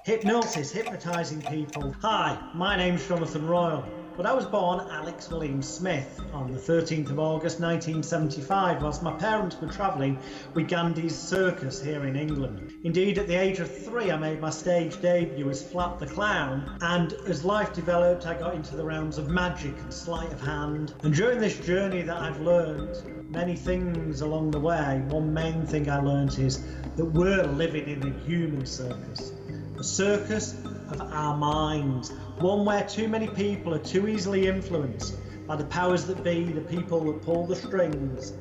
Hypnosis, hypnotising people. Hi, my name's Jonathan Royle, but I was born Alex William Smith on the 13th of August 1975 whilst my parents were travelling with Gandhi's circus here in England. Indeed, at the age of 3 I made my stage debut as Flap the Clown, and as life developed I got into the realms of magic and sleight of hand. And during this journey that I've learned many things along the way, one main thing I learned is that we're living in a human circus. A circus of our minds, one where too many people are too easily influenced by the powers that be, the people that pull the strings.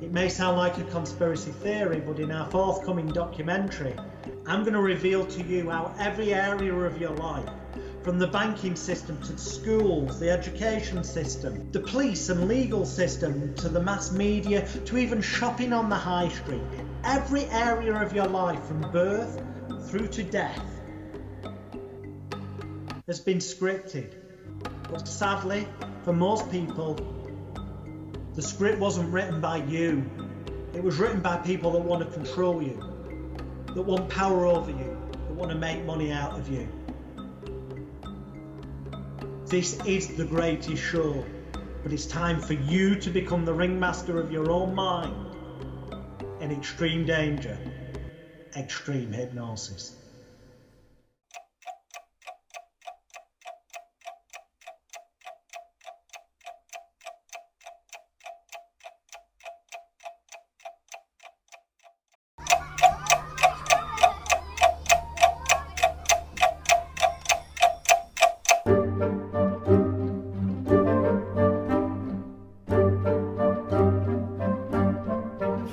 It may sound like a conspiracy theory, but in our forthcoming documentary, I'm going to reveal to you how every area of your life, from the banking system to the schools, the education system, the police and legal system, to the mass media, to even shopping on the high street, every area of your life from birth through to death has been scripted. But sadly, for most people, the script wasn't written by you. It was written by people that want to control you, that want power over you, that want to make money out of you. This is the greatest show, but it's time for you to become the ringmaster of your own mind. In extreme danger, extreme hypnosis.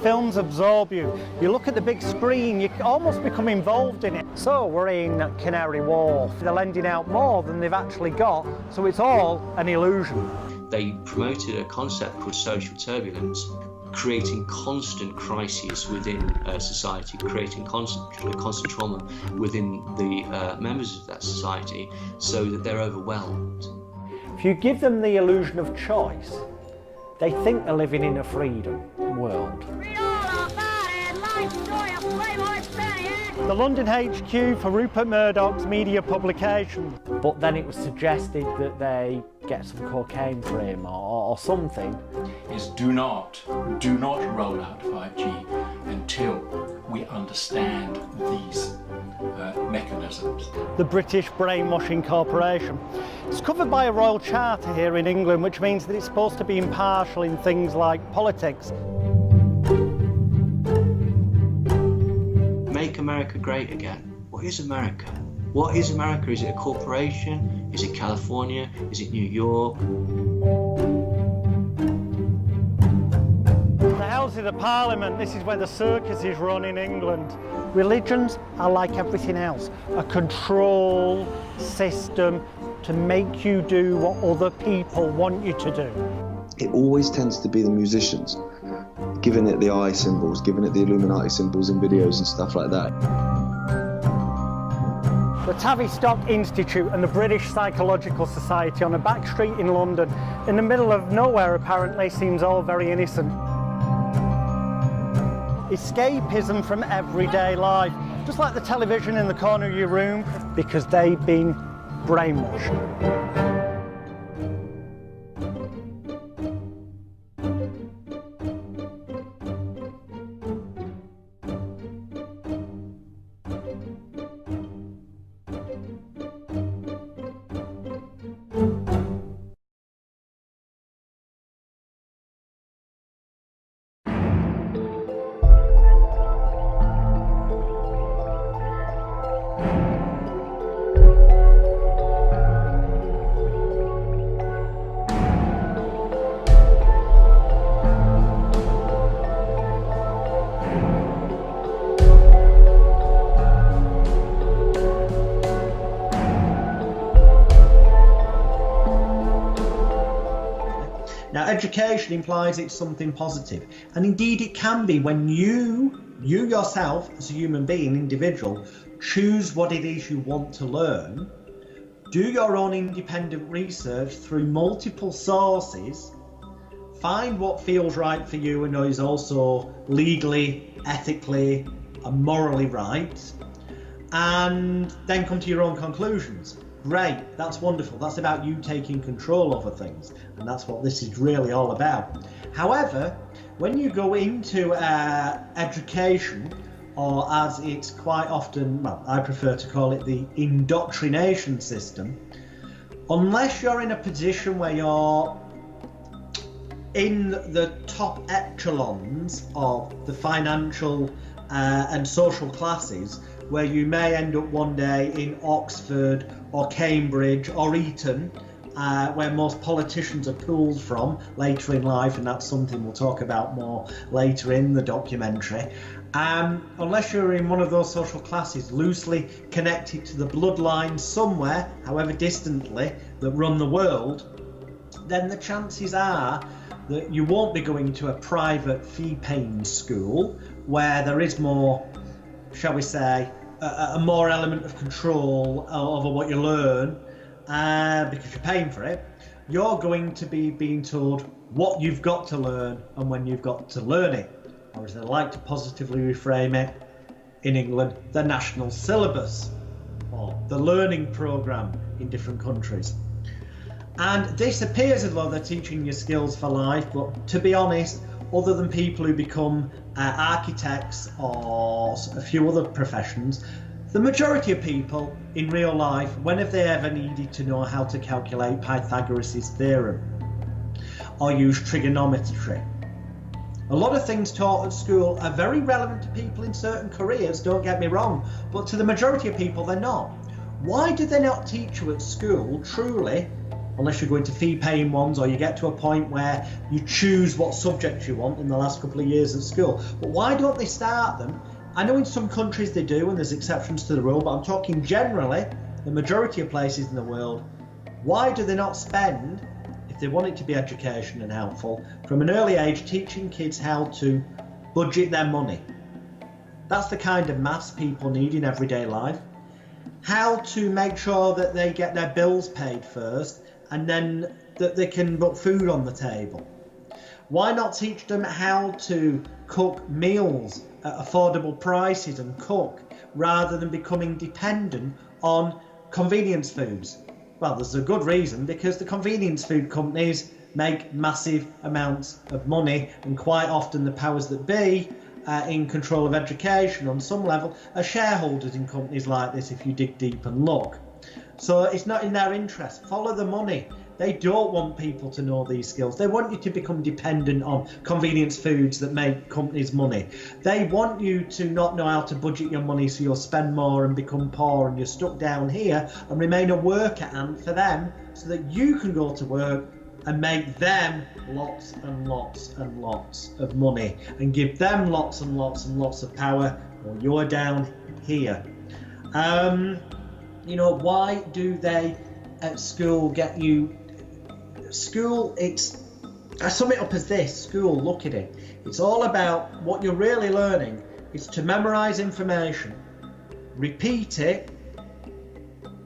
Films absorb you. You look at the big screen, you almost become involved in it. So we're in Canary Wharf. They're lending out more than they've actually got, so it's all an illusion. They promoted a concept called social turbulence, creating constant crises within society, creating constant trauma within the members of that society, so that they're overwhelmed. If you give them the illusion of choice, they think they're living in a freedom world. The London HQ for Rupert Murdoch's media publication. But then it was suggested that they get some cocaine for him or something. Is do not roll out 5G until we understand these mechanisms. The British Brainwashing Corporation. It's covered by a Royal Charter here in England, which means that it's supposed to be impartial in things like politics. Make America great again. What is America? What is America? Is it a corporation? Is it California? Is it New York? The Houses of Parliament, this is where the circus is run in England. Religions are like everything else, a control system to make you do what other people want you to do. It always tends to be the musicians, giving it the eye symbols, giving it the Illuminati symbols in videos and stuff like that. The Tavistock Institute and the British Psychological Society on a back street in London, in the middle of nowhere apparently, seems all very innocent. Escapism from everyday life, just like the television in the corner of your room, because they've been brainwashed. Now, education implies it's something positive, and indeed it can be when you yourself as a human being, individual, choose what it is you want to learn, do your own independent research through multiple sources, find what feels right for you and is also legally, ethically and morally right, and then come to your own conclusions. Great, that's wonderful. That's about you taking control over things, and that's what this is really all about. However, when you go into education, or as it's quite often, well, I prefer to call it the indoctrination system, unless you're in a position where you're in the top echelons of the financial and social classes, where you may end up one day in Oxford or Cambridge or Eton, where most politicians are pulled from later in life, and that's something we'll talk about more later in the documentary. Unless you're in one of those social classes loosely connected to the bloodlines somewhere, however distantly, that run the world, then the chances are that you won't be going to a private fee-paying school where there is more, shall we say, a more element of control over what you learn, because you're paying for it. You're going to be being told what you've got to learn and when you've got to learn it, or as they like to positively reframe it in England, the national syllabus, or the learning programme in different countries. And this appears as though they're teaching you skills for life, but to be honest, other than people who become architects or a few other professions, the majority of people in real life, when have they ever needed to know how to calculate Pythagoras' theorem or use trigonometry? A lot of things taught at school are very relevant to people in certain careers, don't get me wrong, but to the majority of people they're not. Why do they not teach you at school, truly, unless you're going to fee-paying ones, or you get to a point where you choose what subject you want in the last couple of years at school? But why don't they start them? I know in some countries they do, and there's exceptions to the rule, but I'm talking generally, the majority of places in the world. Why do they not spend, if they want it to be education and helpful, from an early age teaching kids how to budget their money? That's the kind of maths people need in everyday life. How to make sure that they get their bills paid first, and then that they can put food on the table. Why not teach them how to cook meals at affordable prices and cook, rather than becoming dependent on convenience foods? Well, there's a good reason, because the convenience food companies make massive amounts of money, and quite often the powers that be in control of education on some level are shareholders in companies like this, if you dig deep and look. So it's not in their interest. Follow the money. They don't want people to know these skills. They want you to become dependent on convenience foods that make companies money. They want you to not know how to budget your money, so you'll spend more and become poor, and you're stuck down here and remain a worker ant for them, so that you can go to work and make them lots and lots and lots of money, and give them lots and lots and lots of power, while you're down here. You know, why do they at school get you? School, I sum it up as this. School, look at it. It's all about what you're really learning is to memorize information, repeat it,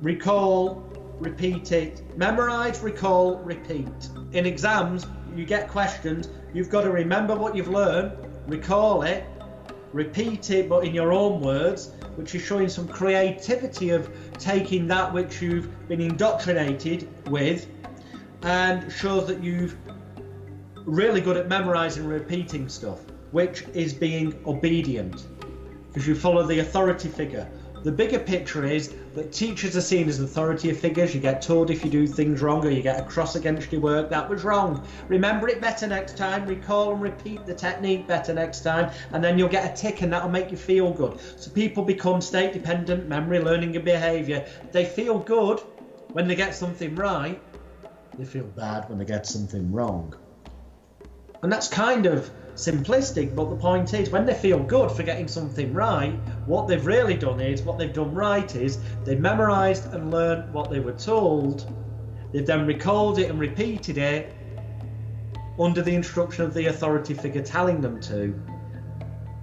recall, repeat it, memorize, recall, repeat. In exams, you get questions, you've got to remember what you've learned, recall it, repeat it, but in your own words, which is showing some creativity of taking that which you've been indoctrinated with, and shows that you've really good at memorizing and repeating stuff, which is being obedient, because you follow the authority figure. The bigger picture is that teachers are seen as authority figures. You get told if you do things wrong, or you get a cross against your work, that was wrong. Remember it better next time, recall and repeat the technique better next time, and then you'll get a tick, and that'll make you feel good. So people become state dependent, memory, learning and behaviour. They feel good when they get something right. They feel bad when they get something wrong. And that's kind of simplistic, but the point is, when they feel good for getting something right, what they've really done is, what they've done right is, they've memorised and learned what they were told, they've then recalled it and repeated it under the instruction of the authority figure telling them to.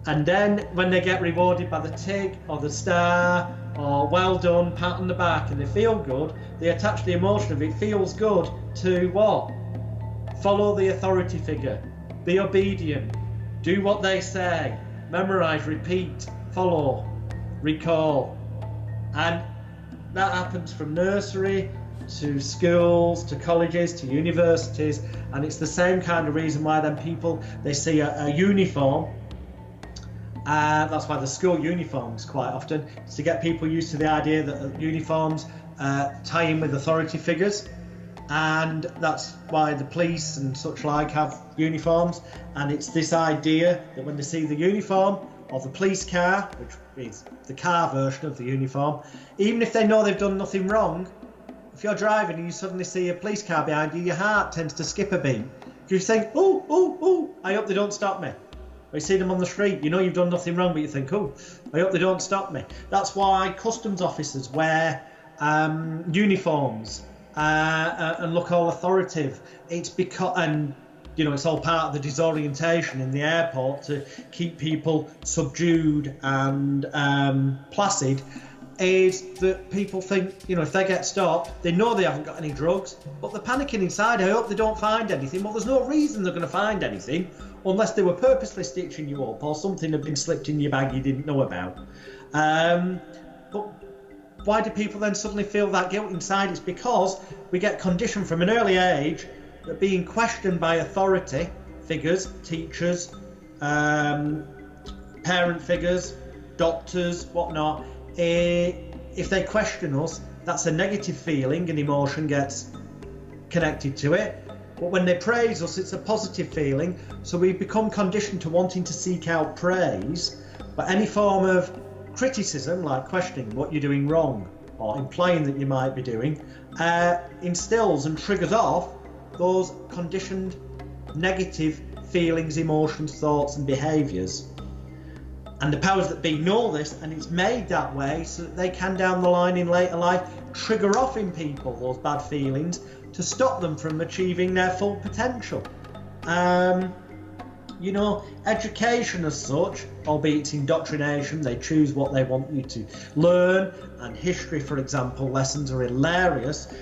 And then when they get rewarded by the tick or the star or well done, pat on the back, and they feel good, they attach the emotion of it feels good to what? Follow the authority figure. Be obedient, do what they say, memorise, repeat, follow, recall, And that happens from nursery to schools, to colleges, to universities, and it's the same kind of reason why then people, they see a uniform, that's why the school uniforms quite often, is to get people used to the idea that uniforms tie in with authority figures, and that's why the police and such like have uniforms, and it's this idea that when they see the uniform or the police car, which is the car version of the uniform, even if they know they've done nothing wrong, if you're driving and you suddenly see a police car behind you, your heart tends to skip a beat. You think, oh, I hope they don't stop me. Or you see them on the street, you know you've done nothing wrong, but you think, oh, I hope they don't stop me. That's why customs officers wear uniforms and look all authoritative. It's because, and you know, it's all part of the disorientation in the airport to keep people subdued and placid, is that people think, you know, if they get stopped, they know they haven't got any drugs, but they're panicking inside. I hope they don't find anything. Well, there's no reason they're going to find anything unless they were purposely stitching you up or something had been slipped in your bag you didn't know about. But why do people then suddenly feel that guilt inside? It's because we get conditioned from an early age that being questioned by authority figures, teachers, parent figures, doctors, whatnot, if they question us, that's a negative feeling and emotion gets connected to it. But when they praise us, it's a positive feeling. So we become conditioned to wanting to seek out praise. But any form of criticism, like questioning what you're doing wrong or implying that you might be doing, instills and triggers off those conditioned negative feelings, emotions, thoughts and behaviours. And the powers that be know this, and it's made that way so that they can, down the line in later life, trigger off in people those bad feelings to stop them from achieving their full potential. You know, education as such, albeit it's indoctrination, they choose what they want you to learn, and history, for example, lessons are hilarious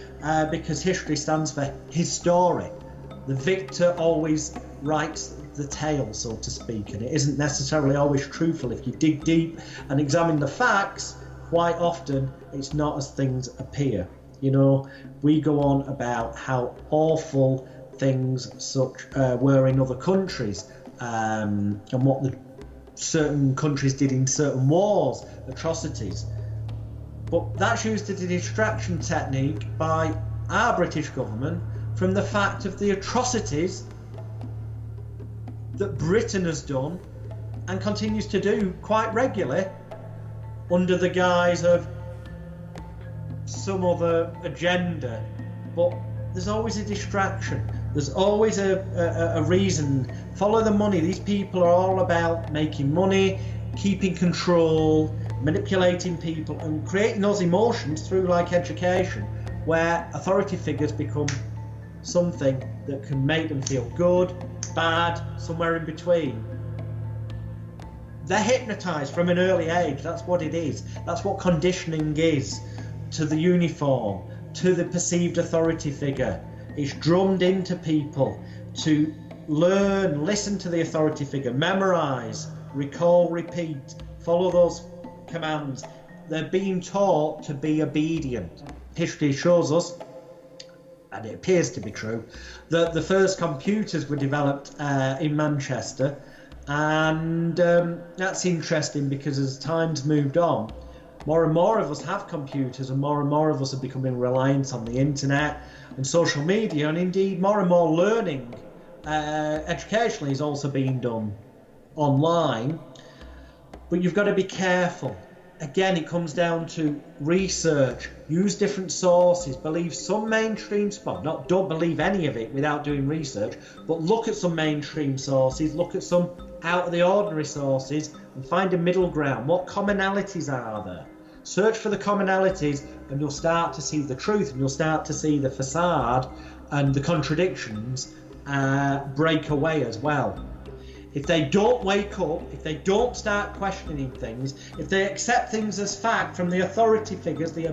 because history stands for his story. The victor always writes the tale, so to speak, and it isn't necessarily always truthful. If you dig deep and examine the facts, quite often it's not as things appear. You know, we go on about how awful things such were in other countries, and what the certain countries did in certain wars, atrocities. But that's used as a distraction technique by our British government from the fact of the atrocities that Britain has done and continues to do quite regularly under the guise of some other agenda. But there's always a distraction. There's always a reason. Follow the money. These people are all about making money, keeping control, manipulating people and creating those emotions through like education, where authority figures become something that can make them feel good, bad, somewhere in between. They're hypnotized from an early age. That's what it is. That's what conditioning is to the uniform, to the perceived authority figure. It's drummed into people to learn, listen to the authority figure, memorize, recall, repeat, follow those commands. They're being taught to be obedient. History shows us, and it appears to be true, that the first computers were developed in Manchester, and that's interesting because as time's moved on, more and more of us have computers and more of us are becoming reliant on the internet and social media, and indeed more and more learning educationally is also being done online. But you've got to be careful. Again, it comes down to research, use different sources, believe some mainstream, well, don't believe any of it without doing research, but look at some mainstream sources, look at some out of the ordinary sources and find a middle ground. What commonalities are there? Search for the commonalities and you'll start to see the truth, and you'll start to see the facade and the contradictions break away as well. If they don't wake up, if they don't start questioning things, if they accept things as fact from the authority figures, the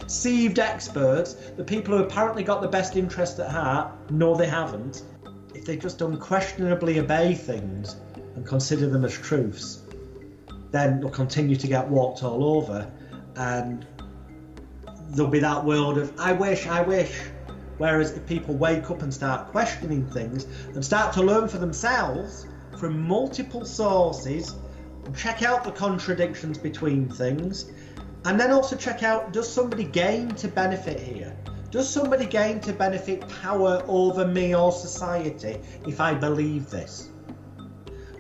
perceived experts, the people who apparently got the best interest at heart, no they haven't. If they just unquestionably obey things and consider them as truths, then they'll continue to get walked all over, and there'll be that world of I wish. Whereas if people wake up and start questioning things and start to learn for themselves from multiple sources, and check out the contradictions between things, and then also check out, does somebody gain to benefit here? Does somebody gain to benefit power over me or society if I believe this?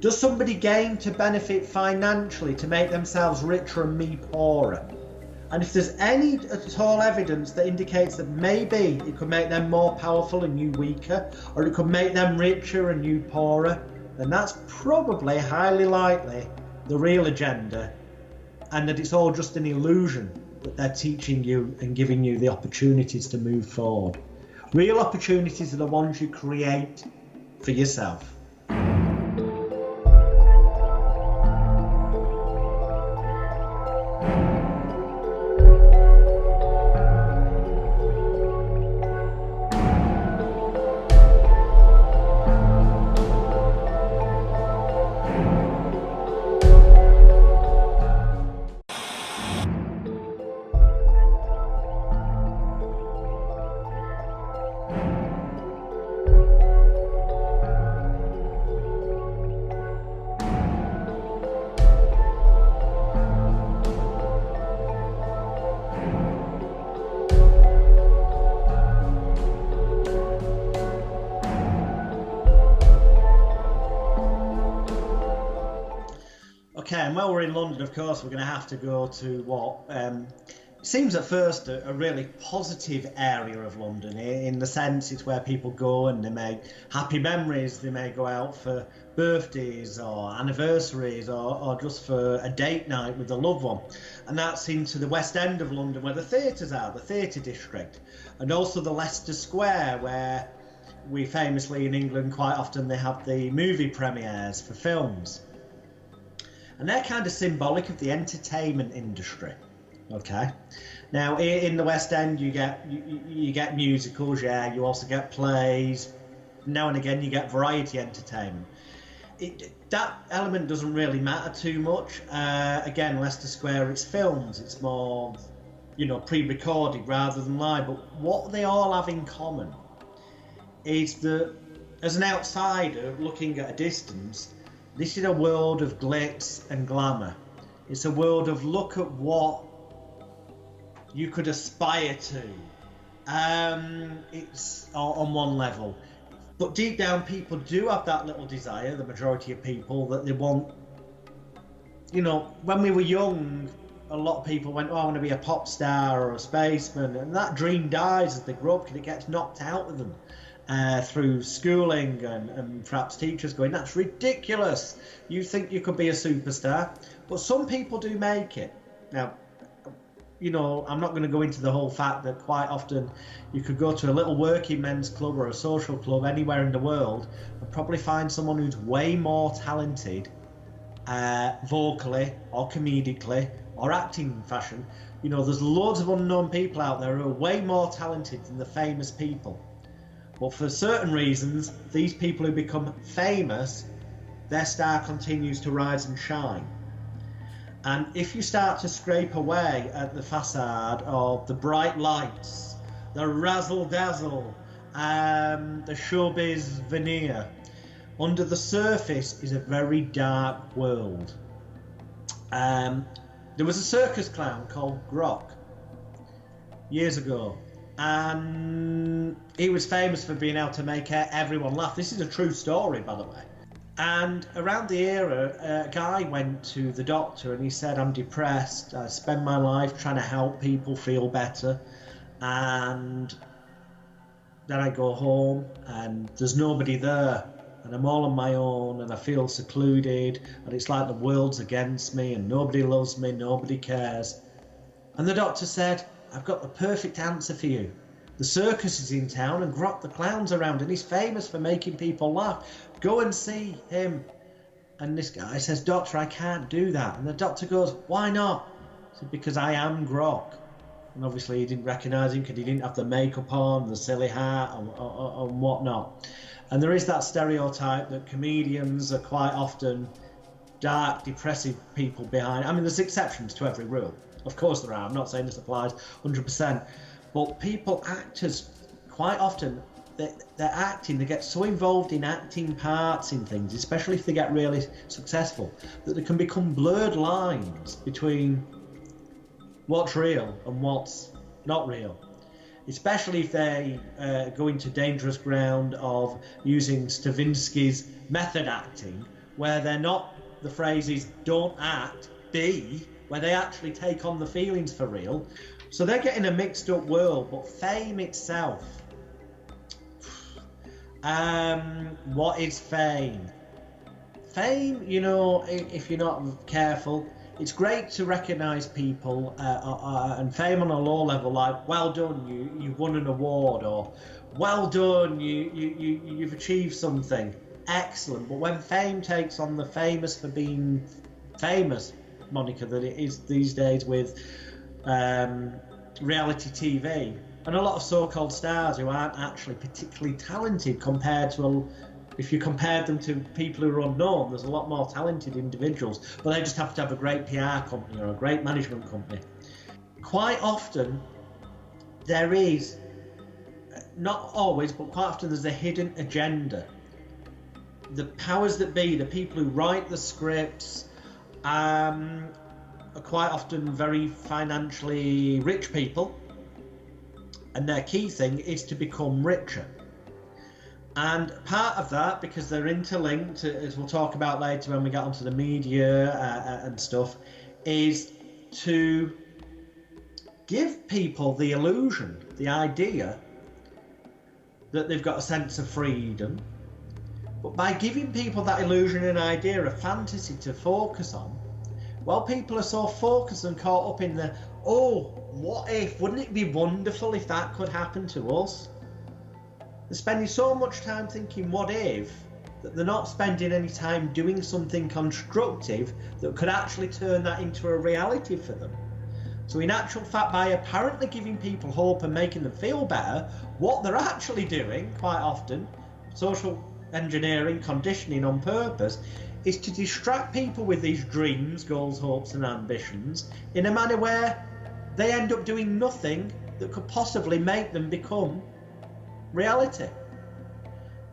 Does somebody gain to benefit financially to make themselves richer and me poorer? And if there's any at all evidence that indicates that maybe it could make them more powerful and you weaker, or it could make them richer and you poorer, then that's probably highly likely the real agenda, and that it's all just an illusion that they're teaching you and giving you the opportunities to move forward. Real opportunities are the ones you create for yourself. Okay, and while we're in London, of course, we're going to have to go to what seems at first a really positive area of London, in the sense it's where people go and they make happy memories. They may go out for birthdays or anniversaries, or just for a date night with a loved one. And that's into the West End of London, where the theatres are, the theatre district, and also the Leicester Square, where we famously in England quite often they have the movie premieres for films. And they're kind of symbolic of the entertainment industry. Okay, now in the West End you get musicals, yeah, you also get plays, now and again you get variety entertainment. That element doesn't really matter too much. Again, Leicester Square, it's films, it's more, pre-recorded rather than live. But what they all have in common is that, as an outsider looking at a distance, this is a world of glitz and glamour. It's a world of look at what you could aspire to. It's on one level. But deep down, people do have that little desire, the majority of people, that they want. When we were young, a lot of people went, I want to be a pop star or a spaceman. And that dream dies as they grow up, and it gets knocked out of them. Through schooling and perhaps teachers going, that's ridiculous, you think you could be a superstar. But some people do make it. Now, I'm not going to go into the whole fact that quite often you could go to a little working men's club or a social club anywhere in the world and probably find someone who's way more talented vocally or comedically or acting fashion. There's loads of unknown people out there who are way more talented than the famous people. But for certain reasons, these people who become famous, their star continues to rise and shine. And if you start to scrape away at the facade of the bright lights, the razzle-dazzle, the showbiz veneer, under the surface is a very dark world. There was a circus clown called Grok years ago. And he was famous for being able to make everyone laugh. This is a true story, by the way. And around the era, a guy went to the doctor and he said, I'm depressed. I spend my life trying to help people feel better. And then I go home and there's nobody there. And I'm all on my own and I feel secluded. And it's like the world's against me and nobody loves me, nobody cares. And the doctor said, I've got the perfect answer for you. The circus is in town and Grok the clown's around and he's famous for making people laugh. Go and see him. And this guy says, Doctor, I can't do that. And the doctor goes, why not? He said, because I am Grok. And obviously he didn't recognise him because he didn't have the makeup on, the silly hat and whatnot. And there is that stereotype that comedians are quite often dark, depressive people behind. I mean, there's exceptions to every rule. Of course there are. I'm not saying this applies 100%. But people, actors, quite often, they're acting, they get so involved in acting parts in things, especially if they get really successful, that there can become blurred lines between what's real and what's not real. Especially if they go into dangerous ground of using Stravinsky's method acting, where they're not, the phrase is don't act, be, where they actually take on the feelings for real. So they're getting a mixed up world. But fame itself, what is fame? Fame, you know, if you're not careful, it's great to recognise people and fame on a low level, like well done, you've won an award, or well done, you've achieved something, excellent. But when fame takes on the famous for being famous moniker that it is these days with reality TV, and a lot of so-called stars who aren't actually particularly talented compared to if you compared them to people who are unknown, there's a lot more talented individuals, but they just have to have a great PR company or a great management company. Quite often, there is, not always, but quite often there's a hidden agenda. The powers that be, the people who write the scripts, are quite often very financially rich people, and their key thing is to become richer. And part of that, because they're interlinked, as we'll talk about later when we get onto the media and stuff, is to give people the illusion, the idea that they've got a sense of freedom. But by giving people that illusion and idea, a fantasy to focus on, well, people are so focused and caught up in the, oh, what if, wouldn't it be wonderful if that could happen to us? They're spending so much time thinking what if, that they're not spending any time doing something constructive that could actually turn that into a reality for them. So in actual fact, by apparently giving people hope and making them feel better, what they're actually doing quite often, social engineering, conditioning on purpose, is to distract people with these dreams, goals, hopes and ambitions in a manner where they end up doing nothing that could possibly make them become reality.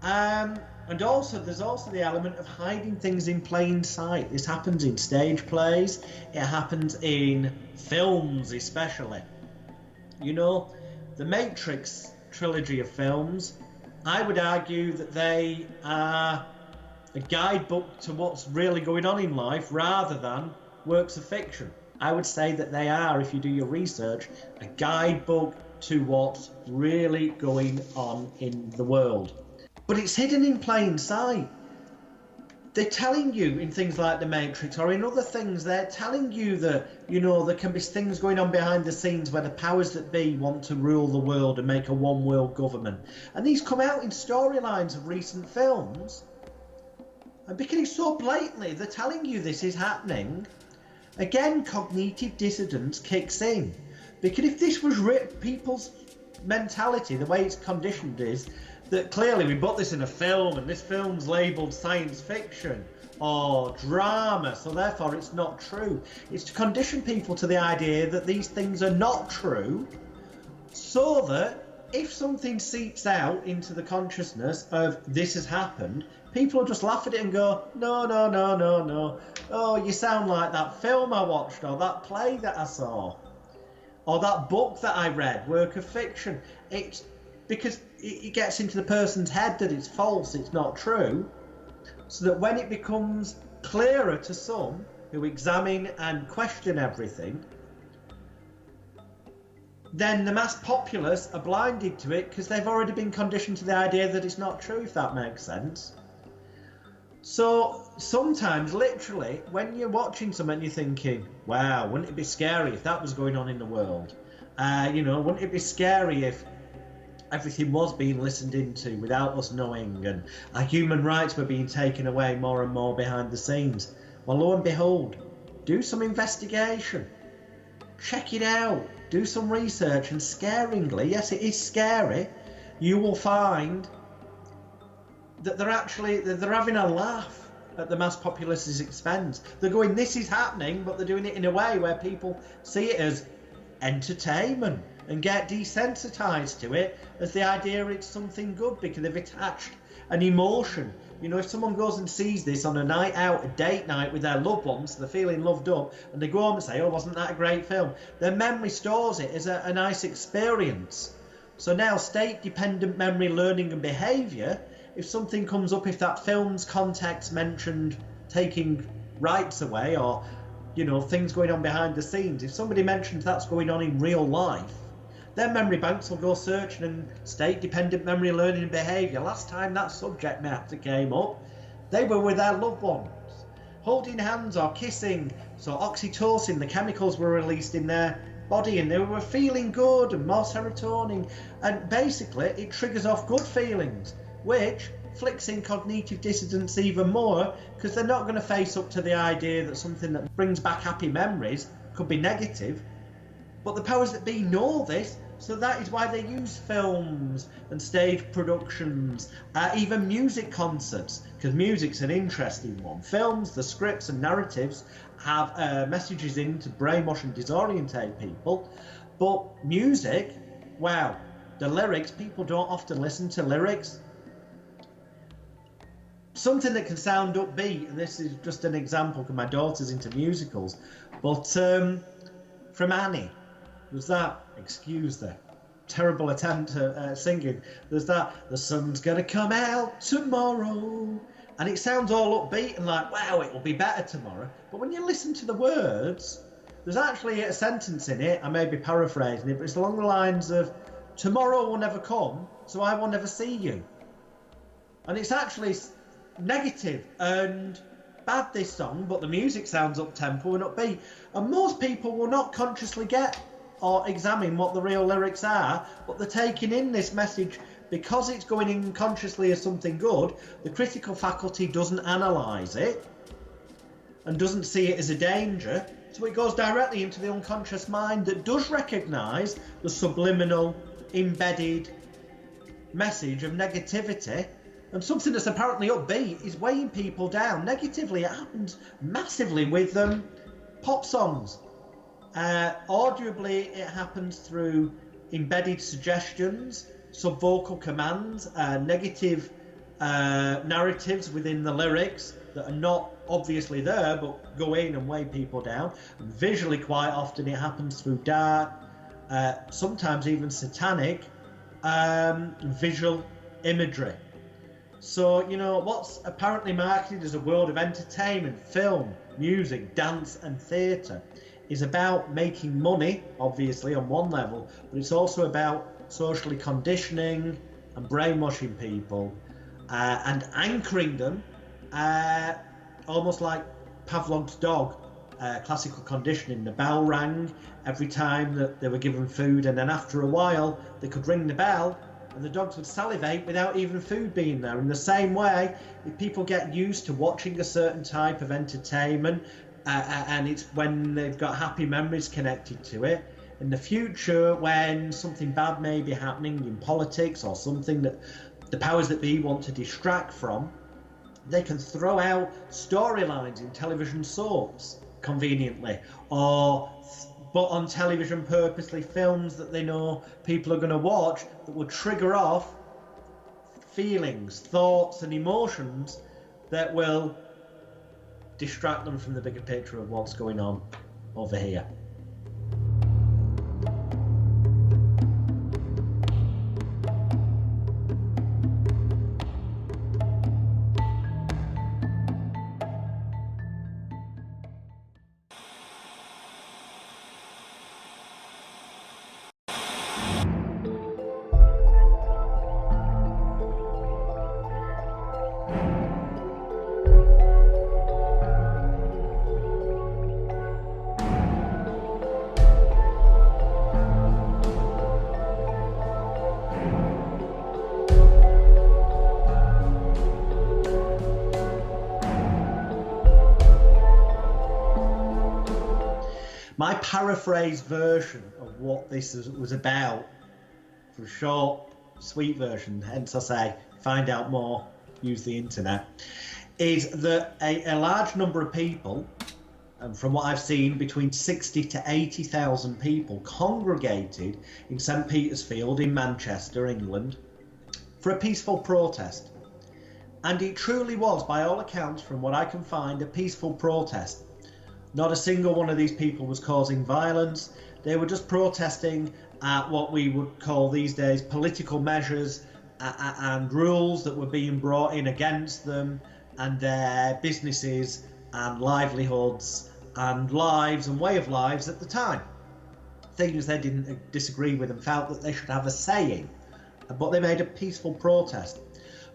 And also there's also the element of hiding things in plain sight. This happens in stage plays, it happens in films especially. You know, the Matrix trilogy of films, I would argue that they are a guidebook to what's really going on in life rather than works of fiction. I would say that they are, if you do your research, a guidebook to what's really going on in the world. But it's hidden in plain sight. They're telling you in things like The Matrix or in other things, they're telling you that, you know, there can be things going on behind the scenes where the powers that be want to rule the world and make a one world government. And these come out in storylines of recent films. And because it's so blatantly, they're telling you this is happening, again, cognitive dissonance kicks in. Because if this was people's mentality, the way it's conditioned is that clearly we put this in a film and this film's labelled science fiction or drama, so therefore it's not true. It's to condition people to the idea that these things are not true, so that if something seeps out into the consciousness of this has happened, people will just laugh at it and go, no, no, no, no, no. Oh, you sound like that film I watched or that play that I saw. Or that book that I read, work of fiction. It's because it gets into the person's head that it's false, it's not true, so that when it becomes clearer to some who examine and question everything, then the mass populace are blinded to it because they've already been conditioned to the idea that it's not true, if that makes sense. So sometimes, literally, when you're watching something, you're thinking, wow, wouldn't it be scary if that was going on in the world? You know, wouldn't it be scary if everything was being listened into without us knowing, and our human rights were being taken away more and more behind the scenes? Well, lo and behold, do some investigation, check it out, do some research, and scaringly, yes, it is scary, you will find that they're having a laugh. at the mass populace's expense. They're going, this is happening, but they're doing it in a way where people see it as entertainment and get desensitized to it as the idea it's something good because they've attached an emotion. You know, if someone goes and sees this on a night out, a date night with their loved ones, they're feeling loved up, and they go home and say, oh, wasn't that a great film? Their memory stores it as a nice experience. So now state-dependent memory learning and behaviour, if something comes up, if that film's context mentioned taking rights away or, you know, things going on behind the scenes, if somebody mentions that's going on in real life, their memory banks will go searching and state-dependent memory learning and behaviour. Last time that subject matter came up, they were with their loved ones, holding hands or kissing. So oxytocin, the chemicals were released in their body and they were feeling good, and more serotonin. And basically it triggers off good feelings, which flicks in cognitive dissonance even more, because they're not going to face up to the idea that something that brings back happy memories could be negative. But the powers that be know this, so that is why they use films and stage productions, even music concerts, because music's an interesting one. Films, the scripts and narratives have messages in to brainwash and disorientate people, but music, wow, the lyrics, people don't often listen to lyrics. Something that can sound upbeat, and this is just an example because my daughter's into musicals, but from Annie, there's that, excuse the terrible attempt at singing, there's that, the sun's gonna come out tomorrow, and it sounds all upbeat and like, wow, it will be better tomorrow. But when you listen to the words, there's actually a sentence in it, I may be paraphrasing it, but it's along the lines of, tomorrow will never come, so I will never see you. And it's actually negative and bad, this song, but the music sounds up-tempo and upbeat. And most people will not consciously get or examine what the real lyrics are, but they're taking in this message because it's going in consciously as something good. The critical faculty doesn't analyse it and doesn't see it as a danger, so it goes directly into the unconscious mind that does recognise the subliminal, embedded message of negativity. And something that's apparently upbeat is weighing people down negatively. It happens massively with pop songs. Audibly, it happens through embedded suggestions, subvocal commands, negative narratives within the lyrics that are not obviously there but go in and weigh people down. And visually, quite often, it happens through dark, sometimes even satanic visual imagery. So, you know, what's apparently marketed as a world of entertainment, film, music, dance and theatre is about making money, obviously, on one level, but it's also about socially conditioning and brainwashing people and anchoring them almost like Pavlov's dog, classical conditioning. The bell rang every time that they were given food, and then after a while they could ring the bell and the dogs would salivate without even food being there. In the same way, if people get used to watching a certain type of entertainment, and it's when they've got happy memories connected to it, in the future when something bad may be happening in politics or something that the powers that be want to distract from, they can throw out storylines in television soaps conveniently, or put on television purposely films that they know people are going to watch that will trigger off feelings, thoughts and emotions that will distract them from the bigger picture of what's going on over here. My paraphrased version of what this was about, for a short, sweet version, hence I say, find out more, use the internet, is that a large number of people, and from what I've seen, between 60 to 80,000 people congregated in St. Peter's Field in Manchester, England, for a peaceful protest. And it truly was, by all accounts, from what I can find, a peaceful protest. Not a single one of these people was causing violence. They were just protesting at what we would call these days political measures and rules that were being brought in against them and their businesses and livelihoods and lives and way of lives at the time. Things they didn't disagree with and felt that they should have a say in. But they made a peaceful protest.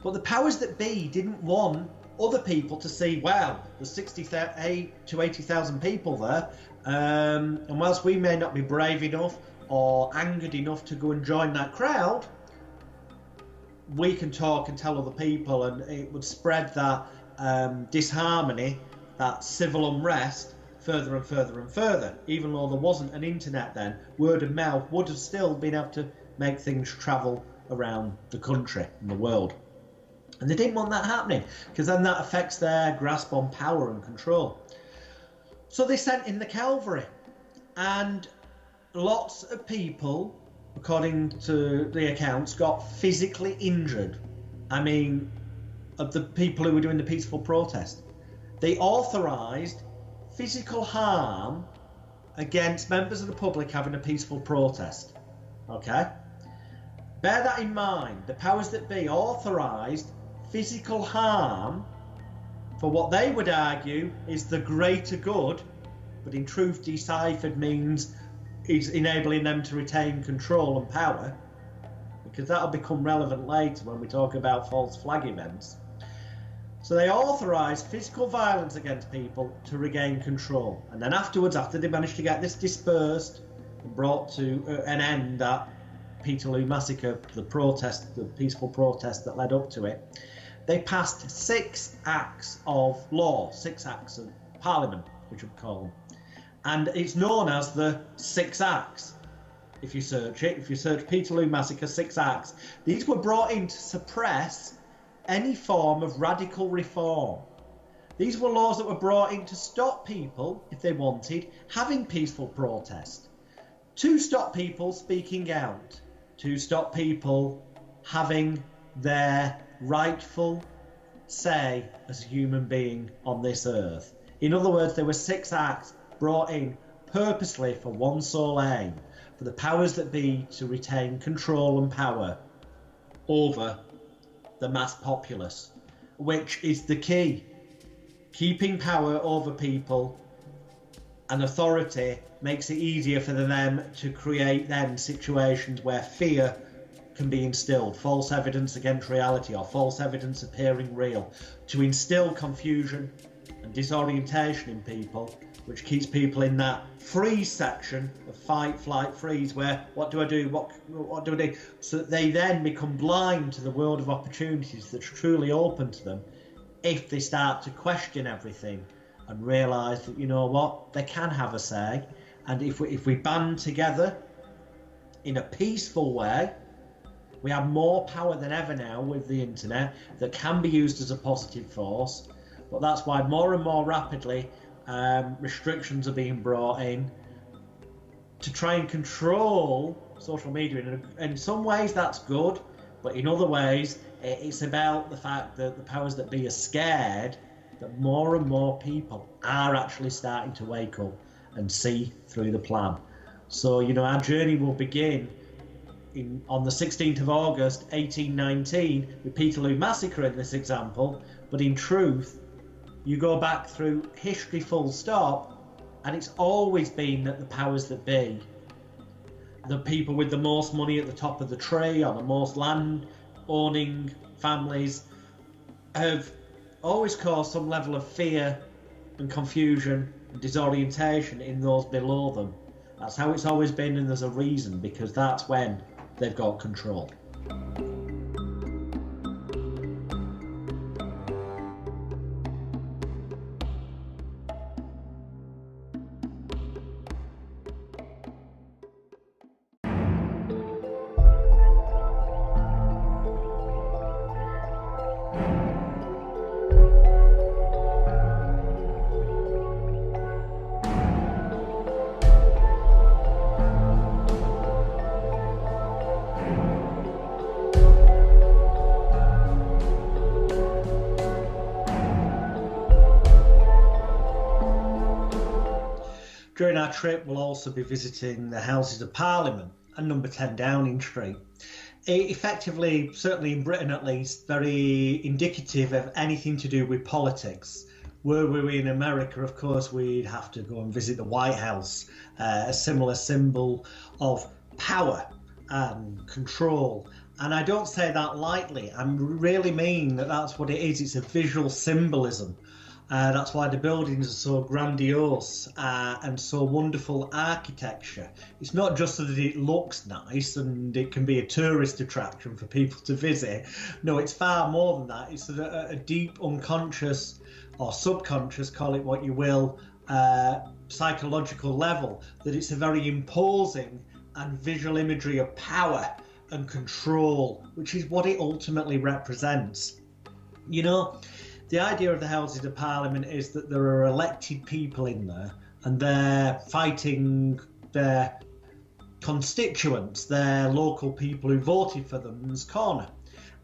But the powers that be didn't want other people to see, well, there's 68 to 80,000 people there, and whilst we may not be brave enough or angered enough to go and join that crowd, we can talk and tell other people, and it would spread that disharmony, that civil unrest, further and further and further. Even though there wasn't an internet then, word of mouth would have still been able to make things travel around the country and the world. And they didn't want that happening, because then that affects their grasp on power and control. So they sent in the cavalry, and lots of people, according to the accounts, got physically injured. I mean, of the people who were doing the peaceful protest. They authorised physical harm against members of the public having a peaceful protest. Okay? Bear that in mind. The powers that be authorised physical harm for what they would argue is the greater good, but in truth deciphered means is enabling them to retain control and power, because that'll become relevant later when we talk about false flag events. So they authorised physical violence against people to regain control, and then afterwards, after they managed to get this dispersed and brought to an end, that Peterloo massacre, the protest, the peaceful protest that led up to it, they passed 6 acts of law, 6 acts of parliament, which we call them. And it's known as the 6 acts. If you search it, if you search Peterloo massacre 6 acts, these were brought in to suppress any form of radical reform. These were laws that were brought in to stop people, if they wanted, having peaceful protest, to stop people speaking out, to stop people having their rightful say as a human being on this earth. In other words, there were 6 acts brought in purposely for one sole aim, for the powers that be to retain control and power over the mass populace, which is the key. Keeping power over people and authority makes it easier for them to create then situations where fear can be instilled, false evidence against reality or false evidence appearing real, to instill confusion and disorientation in people, which keeps people in that freeze section of fight, flight, freeze, where what do I do, what do I do, so that they then become blind to the world of opportunities that's truly open to them if they start to question everything and realise that, you know what, they can have a say. And if we band together in a peaceful way, we have more power than ever now with the internet that can be used as a positive force. But that's why more and more rapidly restrictions are being brought in to try and control social media. And in some ways that's good, but in other ways it's about the fact that the powers that be are scared that more and more people are actually starting to wake up and see through the plan. So, you know, our journey will begin on the 16th of August 1819 with Peterloo massacre in this example, but in truth you go back through history full stop, and it's always been that the powers that be, the people with the most money at the top of the tree or the most land owning families, have always caused some level of fear and confusion and disorientation in those below them. That's how it's always been, and there's a reason, because that's when they've got control. During our trip, we'll also be visiting the Houses of Parliament and number 10 Downing Street. Effectively, certainly in Britain at least, very indicative of anything to do with politics. Were we in America, of course, we'd have to go and visit the White House, a similar symbol of power and control. And I don't say that lightly. I really mean that that's what it is. It's a visual symbolism. That's why the buildings are so grandiose and so wonderful architecture. It's not just that it looks nice and it can be a tourist attraction for people to visit. No, it's far more than that. It's a deep unconscious or subconscious, call it what you will, psychological level, that it's a very imposing and visual imagery of power and control, which is what it ultimately represents. You know, the idea of the Houses of Parliament is that there are elected people in there and they're fighting their constituents, their local people who voted for them's corner.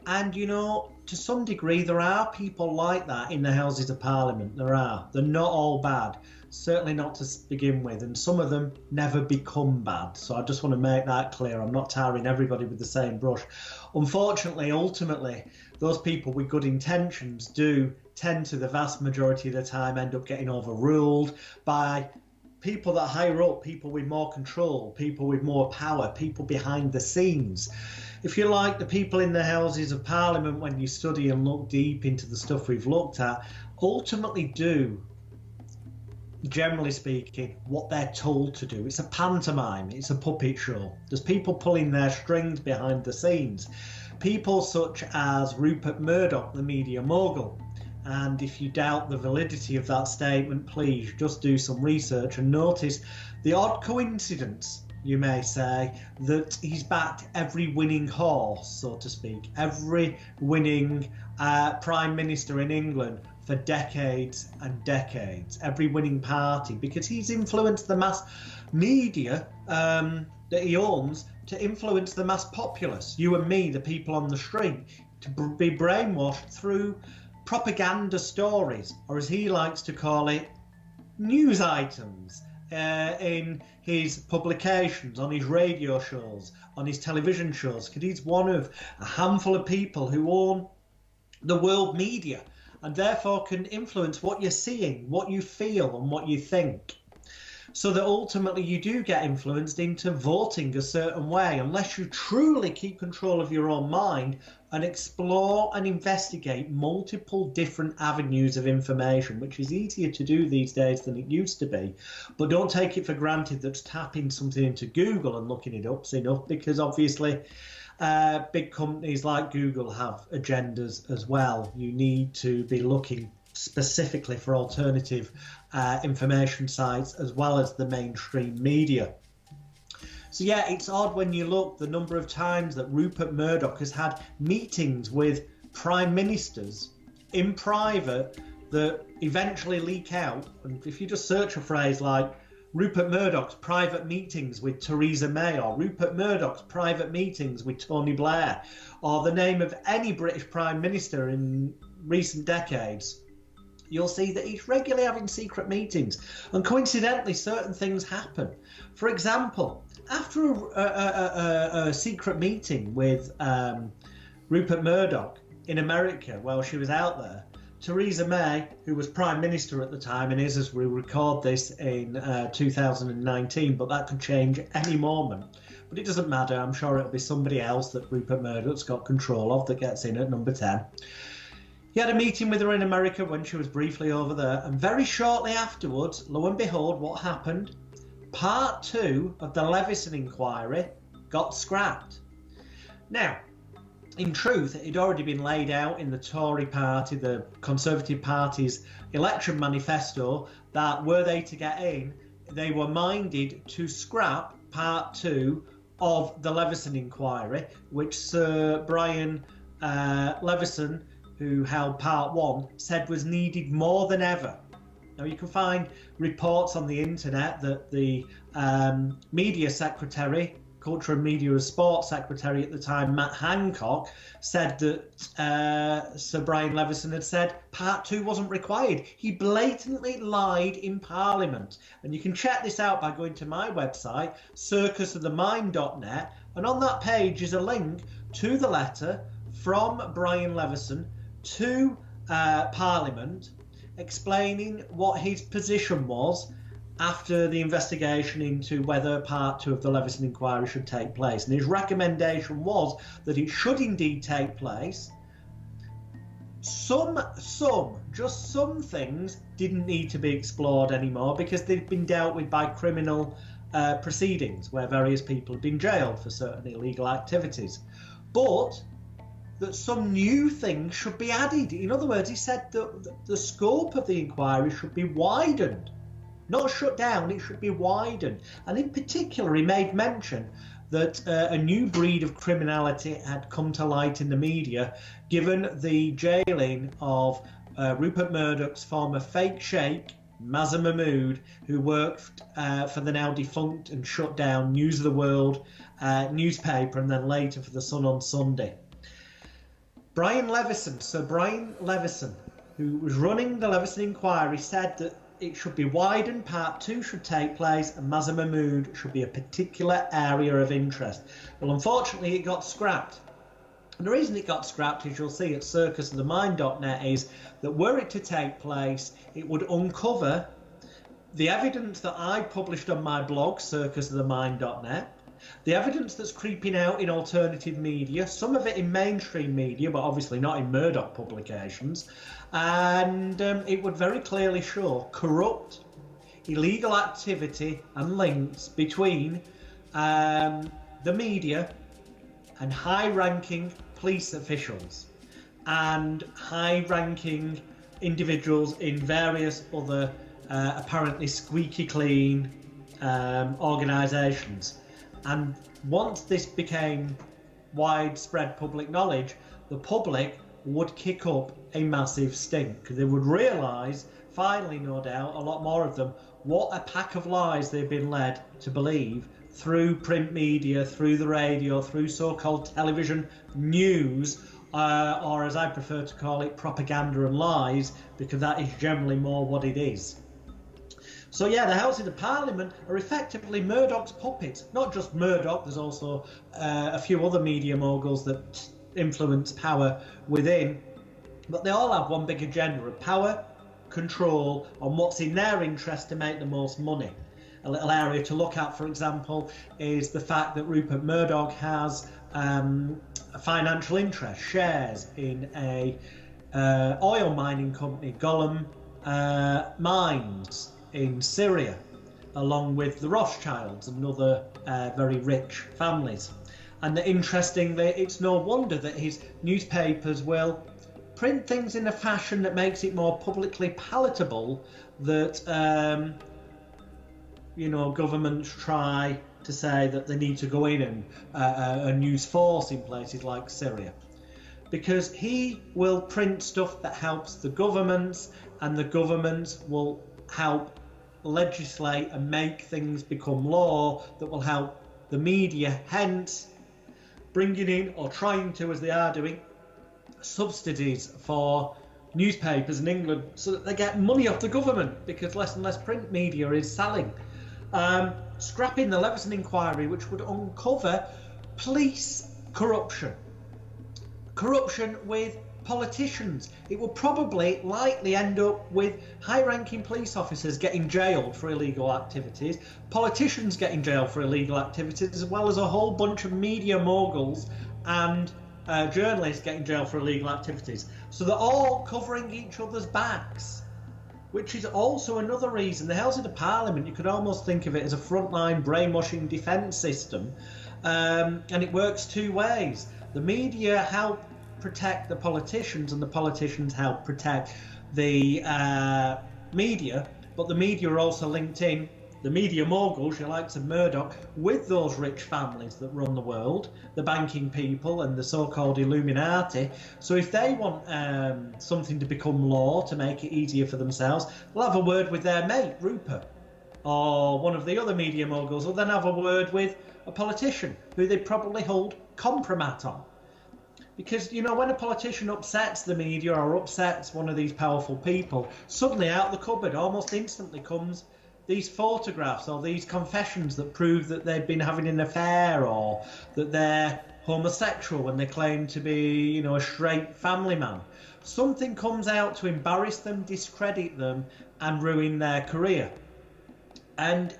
And, you know, to some degree, there are people like that in the Houses of Parliament. There are. They're not all bad. Certainly not to begin with. And some of them never become bad. So I just want to make that clear. I'm not tarring everybody with the same brush. Unfortunately, ultimately, those people with good intentions do tend to, the vast majority of the time, end up getting overruled by people that higher up, people with more control, people with more power, people behind the scenes. If you like, the people in the Houses of Parliament, when you study and look deep into the stuff we've looked at, ultimately do, generally speaking, what they're told to do. It's a pantomime, it's a puppet show. There's people pulling their strings behind the scenes. People such as Rupert Murdoch, the media mogul. And if you doubt the validity of that statement, please just do some research and notice the odd coincidence, you may say, that he's backed every winning horse, so to speak, every winning Prime Minister in England for decades and decades, every winning party, because he's influenced the mass media that he owns to influence the mass populace, you and me, the people on the street, to be brainwashed through propaganda stories, or as he likes to call it, news items. In his publications, on his radio shows, on his television shows, because he's one of a handful of people who own the world media and therefore can influence what you're seeing, what you feel and what you think. So that ultimately you do get influenced into voting a certain way unless you truly keep control of your own mind and explore and investigate multiple different avenues of information, which is easier to do these days than it used to be. But don't take it for granted that tapping something into Google and looking it up's enough, because obviously big companies like Google have agendas as well. You need to be looking specifically for alternative information sites as well as the mainstream media. So yeah, it's odd when you look the number of times that Rupert Murdoch has had meetings with prime ministers in private that eventually leak out. And if you just search a phrase like Rupert Murdoch's private meetings with Theresa May, or Rupert Murdoch's private meetings with Tony Blair, or the name of any British prime minister in recent decades, you'll see that he's regularly having secret meetings. And coincidentally, certain things happen. For example, after a secret meeting with Rupert Murdoch in America while she was out there, Theresa May, who was Prime Minister at the time and is, as we record this, in 2019, but that could change any moment. But it doesn't matter. I'm sure it'll be somebody else that Rupert Murdoch's got control of that gets in at number 10. He had a meeting with her in America when she was briefly over there, and very shortly afterwards, lo and behold, what happened? Part 2 of the Leveson inquiry got scrapped. Now, in truth, it had already been laid out in the Tory party, the Conservative Party's election manifesto, that were they to get in, they were minded to scrap Part 2 of the Leveson inquiry, which Sir Brian Leveson, who held Part 1, said was needed more than ever. Now, you can find reports on the internet that the media secretary Culture and Media and Sports Secretary at the time, Matt Hancock, said that Sir Brian Leveson had said Part 2 wasn't required. He blatantly lied in Parliament. And you can check this out by going to my website, circusofthemind.net, and on that page is a link to the letter from Brian Leveson to Parliament explaining what his position was after the investigation into whether Part 2 of the Leveson inquiry should take place. And his recommendation was that it should indeed take place. Just some things didn't need to be explored anymore because they'd been dealt with by criminal proceedings where various people had been jailed for certain illegal activities. But that some new things should be added. In other words, he said that the scope of the inquiry should be widened. Not shut down, it should be widened. And in particular, he made mention that a new breed of criminality had come to light in the media, given the jailing of Rupert Murdoch's former fake sheikh, Mazza Mahmood, who worked for the now defunct and shut down News of the World newspaper, and then later for the Sun on Sunday. Sir Brian Leveson, who was running the Leveson inquiry, said that it should be widened, Part 2 should take place, and Mazza Mahmood should be a particular area of interest. Well, unfortunately, it got scrapped. And the reason it got scrapped, as you'll see at circusofthemind.net, is that were it to take place, it would uncover the evidence that I published on my blog, circusofthemind.net, the evidence that's creeping out in alternative media, some of it in mainstream media, but obviously not in Murdoch publications, and it would very clearly show corrupt, illegal activity and links between the media and high-ranking police officials and high-ranking individuals in various other apparently squeaky clean organisations. And once this became widespread public knowledge, the public would kick up a massive stink, because they would realise, finally no doubt, a lot more of them, what a pack of lies they've been led to believe through print media, through the radio, through so-called television news, or as I prefer to call it, propaganda and lies, because that is generally more what it is. So yeah, the Houses of Parliament are effectively Murdoch's puppets. Not just Murdoch, there's also a few other media moguls that influence power within, but they all have one big agenda of power, control, and what's in their interest to make the most money. A little area to look at, for example, is the fact that Rupert Murdoch has a financial interest, shares in a oil mining company, Golan Mines, in Syria, along with the Rothschilds and other very rich families. And interestingly, it's no wonder that his newspapers will print things in a fashion that makes it more publicly palatable that, governments try to say that they need to go in and use force in places like Syria. Because he will print stuff that helps the governments, and the governments will help legislate and make things become law that will help the media, hence bringing in, or trying to, as they are doing, subsidies for newspapers in England so that they get money off the government, because less and less print media is selling. Scrapping the Leveson inquiry, which would uncover police corruption with politicians. It will probably likely end up with high-ranking police officers getting jailed for illegal activities, politicians getting jailed for illegal activities, as well as a whole bunch of media moguls and journalists getting jailed for illegal activities. So they're all covering each other's backs, which is also another reason. The Houses of Parliament, you could almost think of it as a frontline brainwashing defence system, and it works two ways. The media help protect the politicians, and the politicians help protect the media, but the media are also linked in, the media moguls, your likes of Murdoch, with those rich families that run the world, the banking people and the so-called Illuminati. So if they want something to become law to make it easier for themselves, they'll have a word with their mate, Rupert. or one of the other media moguls will then have a word with a politician who they probably hold compromat on. Because, you know, when a politician upsets the media or upsets one of these powerful people, suddenly out the cupboard, almost instantly, comes these photographs or these confessions that prove that they've been having an affair or that they're homosexual when they claim to be, you know, a straight family man. Something comes out to embarrass them, discredit them, and ruin their career. And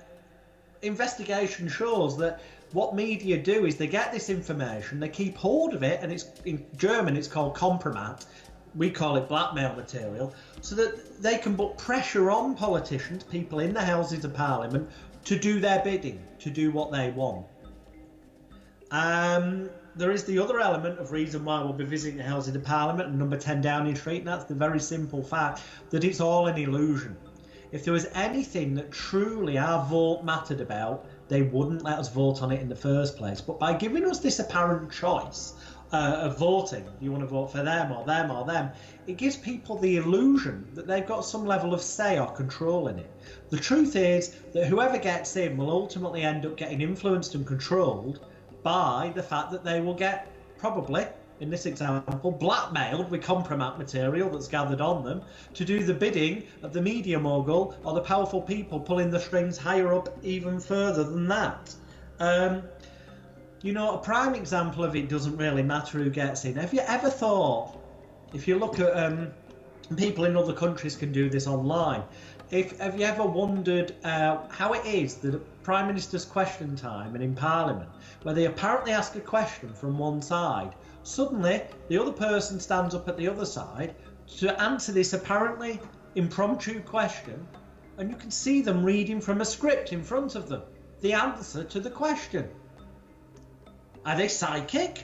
investigation shows that what media do is they get this information, they keep hold of it, and it's in German it's called compromat, we call it blackmail material, so that they can put pressure on politicians, people in the Houses of Parliament, to do their bidding, to do what they want. There is the other element of reason why we'll be visiting the Houses of Parliament and number 10 Downing Street, and that's the very simple fact that it's all an illusion. If there was anything that truly our vote mattered about, they wouldn't let us vote on it in the first place. But by giving us this apparent choice of voting, do you want to vote for them or them or them, it gives people the illusion that they've got some level of say or control in it. The truth is that whoever gets in will ultimately end up getting influenced and controlled by the fact that they will get, probably, in this example, blackmailed with compromat material that's gathered on them to do the bidding of the media mogul or the powerful people pulling the strings higher up even further than that. You know, a prime example of it doesn't really matter who gets in. Have you ever thought, if you look at people in other countries can do this online, have you ever wondered how it is that at Prime Minister's question time and in Parliament, where they apparently ask a question from one side, suddenly the other person stands up at the other side to answer this apparently impromptu question, and you can see them reading from a script in front of them, the answer to the question. Are they psychic?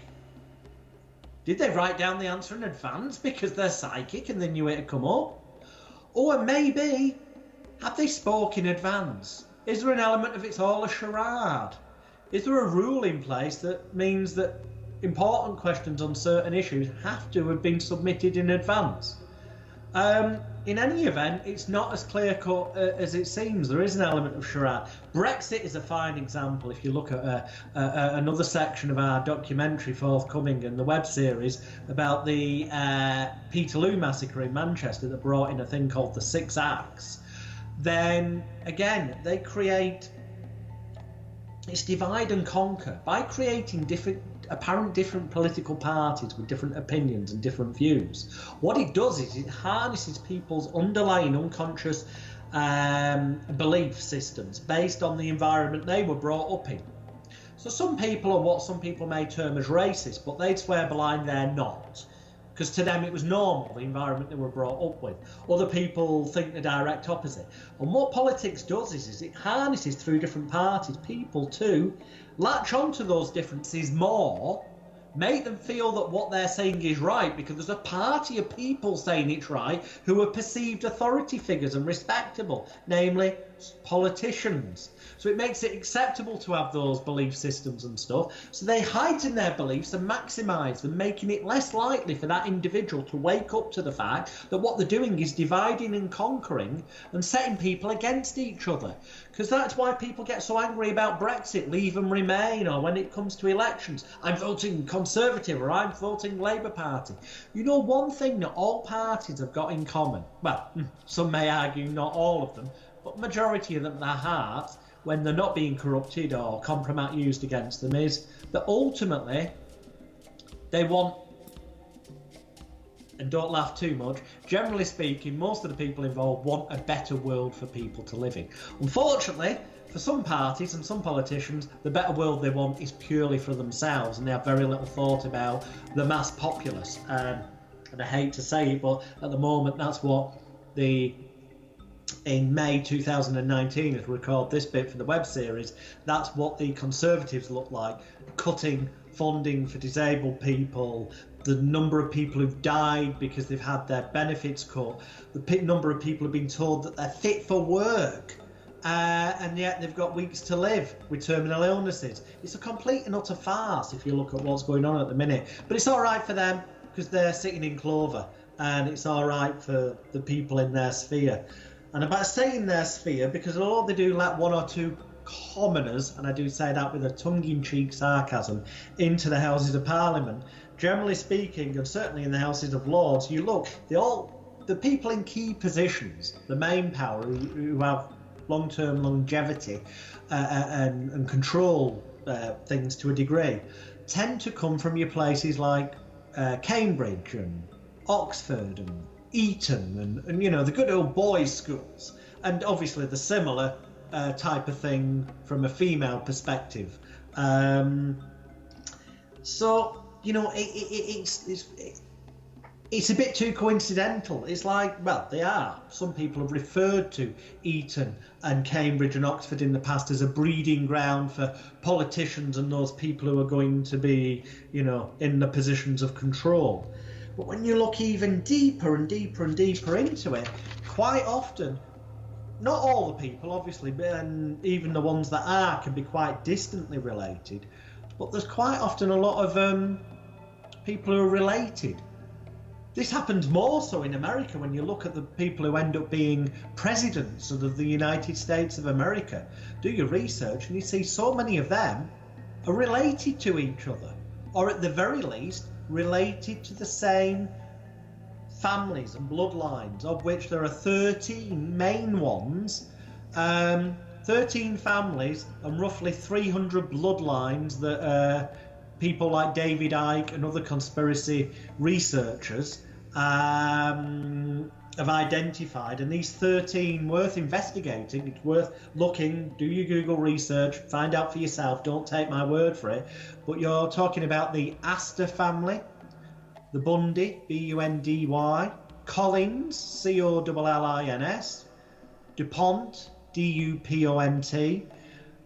Did they write down the answer in advance because they're psychic and they knew it had come up? Or maybe, have they spoke in advance? Is there an element of it's all a charade? Is there a rule in place that means that important questions on certain issues have to have been submitted in advance? In any event, it's not as clear-cut as it seems. There is an element of charade. Brexit is a fine example. If you look at another section of our documentary forthcoming and the web series about the Peterloo massacre in Manchester that brought in a thing called the 6 Acts, then again, they create, it's divide and conquer. By creating apparent different political parties with different opinions and different views, what it does is it harnesses people's underlying unconscious belief systems based on the environment they were brought up in. So some people are what some people may term as racist, but they'd swear blind they're not, because to them it was normal, the environment they were brought up with. Other people think the direct opposite. And what politics does is it harnesses through different parties people to latch onto those differences more, make them feel that what they're saying is right because there's a party of people saying it's right who are perceived authority figures and respectable, namely politicians. So it makes it acceptable to have those belief systems and stuff. So they heighten their beliefs and maximise them, making it less likely for that individual to wake up to the fact that what they're doing is dividing and conquering and setting people against each other. Because that's why people get so angry about Brexit, leave and remain, or when it comes to elections, I'm voting Conservative or I'm voting Labour Party. You know, one thing that all parties have got in common, well, some may argue not all of them, but majority of them at their hearts, when they're not being corrupted or compromat used against them, is that ultimately they want, and don't laugh too much, generally speaking, most of the people involved want a better world for people to live in. Unfortunately, for some parties and some politicians, the better world they want is purely for themselves, and they have very little thought about the mass populace. And I hate to say it, but at the moment that's what in May 2019, as we record this bit for the web series, that's what the Conservatives look like, cutting funding for disabled people, the number of people who've died because they've had their benefits cut, the number of people who've been told that they're fit for work, and yet they've got weeks to live with terminal illnesses. It's a complete and utter farce if you look at what's going on at the minute. But it's all right for them because they're sitting in clover, and it's all right for the people in their sphere. And about staying in their sphere, because although they do let one or two commoners, and I do say that with a tongue-in-cheek sarcasm, into the Houses of Parliament, generally speaking, and certainly in the Houses of Lords, you look, the people in key positions, the main power, who have long-term longevity and control things to a degree, tend to come from your places like Cambridge and Oxford and Eton and the good old boys' schools, and obviously the similar type of thing from a female perspective. So it's a bit too coincidental. It's like, well, they are. Some people have referred to Eton and Cambridge and Oxford in the past as a breeding ground for politicians and those people who are going to be, in the positions of control. But when you look even deeper and deeper and deeper into it, quite often, not all the people, obviously, and even the ones that are can be quite distantly related, but there's quite often a lot of people who are related. This happens more so in America when you look at the people who end up being presidents of the United States of America. Do your research and you see so many of them are related to each other, or at the very least related to the same families and bloodlines, of which there are 13 main ones, 13 families and roughly 300 bloodlines that people like David Icke and other conspiracy researchers have identified, and these 13 worth investigating. It's worth looking, do your Google research, find out for yourself, don't take my word for it. But you're talking about the Astor family, the Bundy, B-U-N-D-Y, Collins, C-O-L-L-I-N-S, DuPont, D-U-P-O-N-T,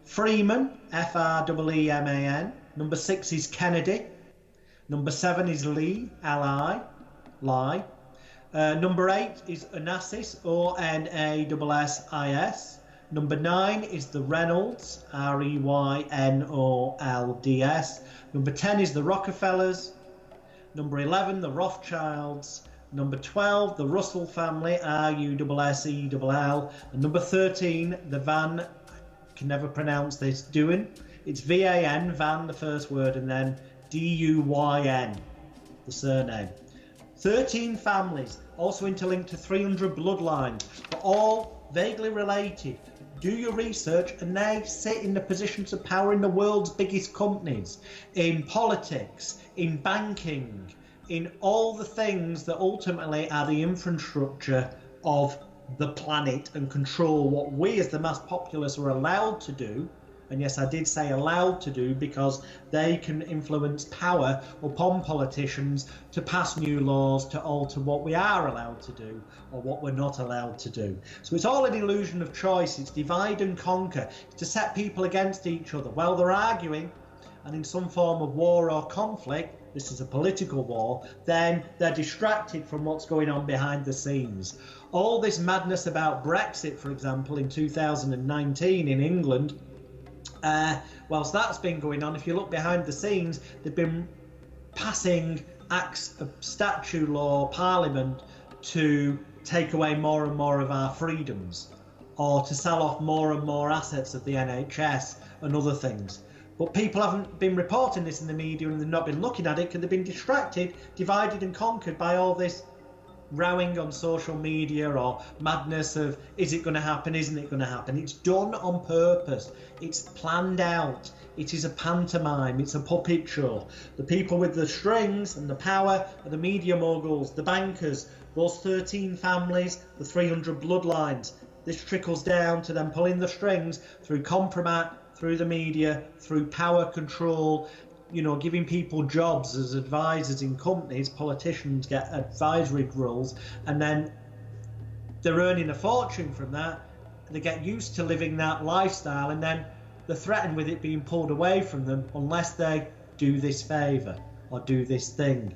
Freeman, F-R-E-E-M-A-N, number 6 is Kennedy, number 7 is Lee, L-I, Lie, number 8 is Onassis, O-N-A-S-S-I-S, number 9 is the Reynolds, R-E-Y-N-O-L-D-S, number 10 is the Rockefellers, number 11 the Rothschilds, number 12 the Russell family, R-U-S-S-E-L-L, and number 13 the Van, I can never pronounce this, Duyn. It's V-A-N, Van, the first word, and then D-U-Y-N, the surname. 13 families, also interlinked to 300 bloodlines, but all vaguely related. Do your research, and they sit in the positions of power in the world's biggest companies, in politics, in banking, in all the things that ultimately are the infrastructure of the planet and control what we as the mass populace are allowed to do. And yes, I did say allowed to do, because they can influence power upon politicians to pass new laws to alter what we are allowed to do or what we're not allowed to do. So it's all an illusion of choice. It's divide and conquer. It's to set people against each other. While they're arguing and in some form of war or conflict, this is a political war, then they're distracted from what's going on behind the scenes. All this madness about Brexit, for example, in 2019 in England, whilst that's been going on, if you look behind the scenes, they've been passing acts of statute law, Parliament, to take away more and more of our freedoms, or to sell off more and more assets of the NHS and other things. But people haven't been reporting this in the media, and they've not been looking at it because they've been distracted, divided and conquered by all this rowing on social media or madness of, is it going to happen, isn't it going to happen? It's done on purpose. It's planned out. It is a pantomime. It's a puppet show. The people with the strings and the power are the media moguls, the bankers, those 13 families, the 300 bloodlines. This trickles down to them pulling the strings through compromat, through the media, through power control, giving people jobs as advisors in companies. Politicians get advisory roles, and then they're earning a fortune from that. They get used to living that lifestyle, and then they're threatened with it being pulled away from them unless they do this favour or do this thing.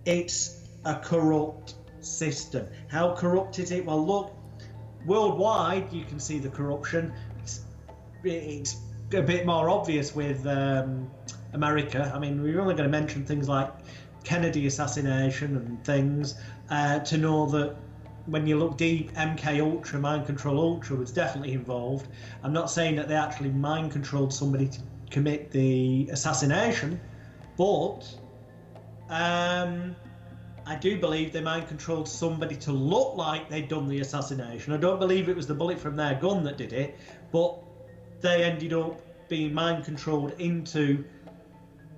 It's a corrupt system. How corrupt is it? Well, look, worldwide you can see the corruption. It's a bit more obvious with America. I mean, we're only going to mention things like Kennedy assassination and things to know that when you look deep, MK Ultra, Mind Control Ultra was definitely involved. I'm not saying that they actually mind controlled somebody to commit the assassination, but I do believe they mind controlled somebody to look like they'd done the assassination. I don't believe it was the bullet from their gun that did it, but they ended up being mind controlled into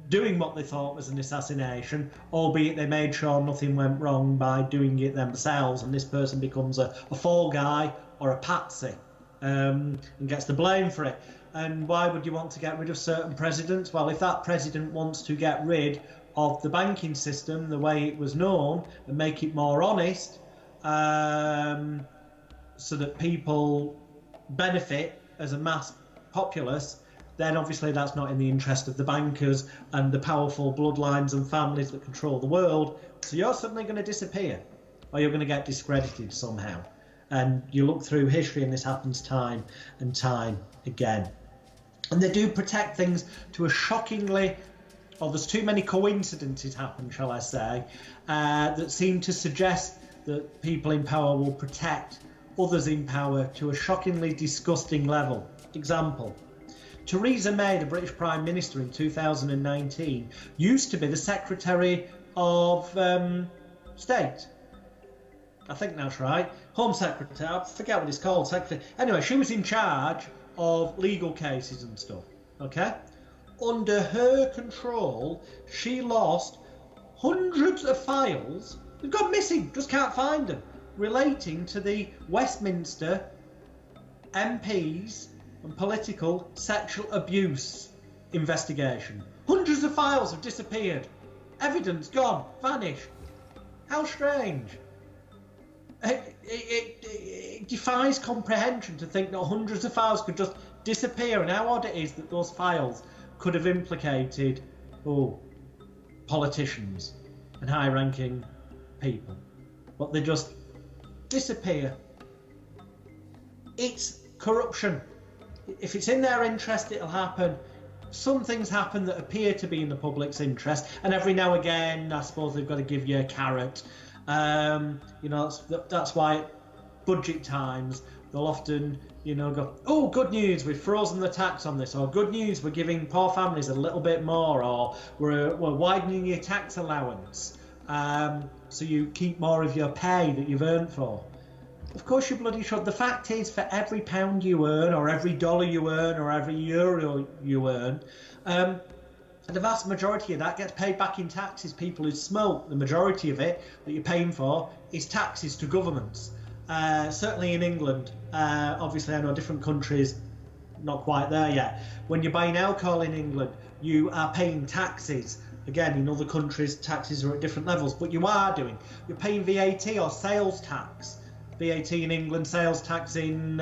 doing what they thought was an assassination, albeit they made sure nothing went wrong by doing it themselves, and this person becomes a fall guy or a patsy and gets the blame for it. And why would you want to get rid of certain presidents? Well, if that president wants to get rid of the banking system the way it was known and make it more honest, so that people benefit as a mass populace, then obviously that's not in the interest of the bankers and the powerful bloodlines and families that control the world. So you're suddenly going to disappear, or you're going to get discredited somehow. And you look through history and this happens time and time again. And they do protect things to a shockingly, or there's too many coincidences happen, shall I say, that seem to suggest that people in power will protect others in power to a shockingly disgusting level. Example, Theresa May, the British Prime Minister in 2019, used to be the Secretary of State. I think that's right. Home Secretary, I forget what it's called. Secretary. Anyway, she was in charge of legal cases and stuff, okay? Under her control, she lost hundreds of files. They've gone missing, just can't find them, relating to the Westminster MPs and political sexual abuse investigation. Hundreds of files have disappeared. Evidence gone, vanished. How strange. It defies comprehension to think that hundreds of files could just disappear, and how odd it is that those files could have implicated politicians and high-ranking people, but they just disappear. It's corruption. If it's in their interest, it'll happen. Some things happen that appear to be in the public's interest, and every now and again, I suppose they've got to give you a carrot. That's why at budget times they'll often, go, oh, good news, we've frozen the tax on this, or good news, we're giving poor families a little bit more, or we're widening your tax allowance, so you keep more of your pay that you've earned for. Of course you bloody should. The fact is, for every pound you earn, or every dollar you earn, or every euro you earn, the vast majority of that gets paid back in taxes. People who smoke, the majority of it that you're paying for is taxes to governments. Certainly in England, obviously I know different countries, not quite there yet. When you're buying alcohol in England, you are paying taxes. Again, in other countries, taxes are at different levels, but you're paying VAT or sales tax. VAT in England, sales tax in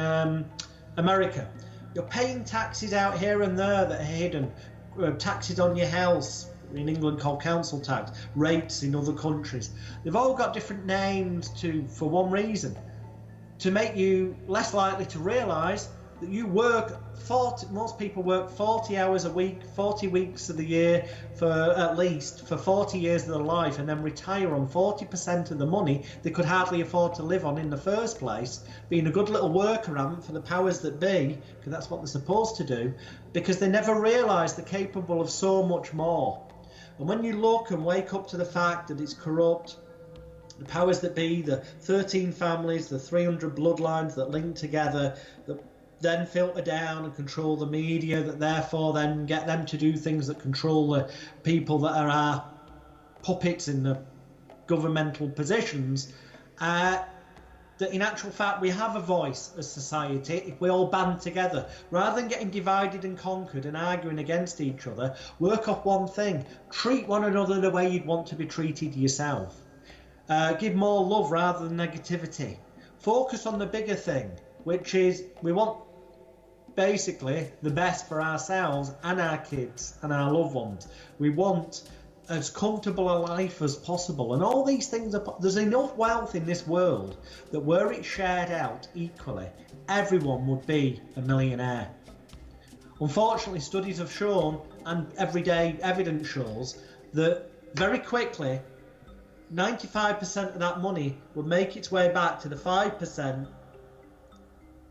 America. You're paying taxes out here and there that are hidden. Taxes on your house, in England called council tax, rates in other countries. They've all got different names for one reason, to make you less likely to realise that you work most people work 40 hours a week, 40 weeks of the year for at least for 40 years of their life, and then retire on 40% of the money they could hardly afford to live on in the first place, being a good little workaround for the powers that be, because that's what they're supposed to do, because they never realise they're capable of so much more. And when you look and wake up to the fact that it's corrupt, the powers that be, the 13 families, the 300 bloodlines that link together, that then filter down and control the media, that therefore then get them to do things that control the people that are our puppets in the governmental positions, that in actual fact we have a voice as society if we all band together. Rather than getting divided and conquered and arguing against each other, work off one thing. Treat one another the way you'd want to be treated yourself. Give more love rather than negativity. Focus on the bigger thing, which is we want basically the best for ourselves and our kids and our loved ones. We want as comfortable a life as possible, and all these things there's enough wealth in this world that were it shared out equally, everyone would be a millionaire. Unfortunately, studies have shown, and everyday evidence shows, that very quickly 95% of that money would make its way back to the 5%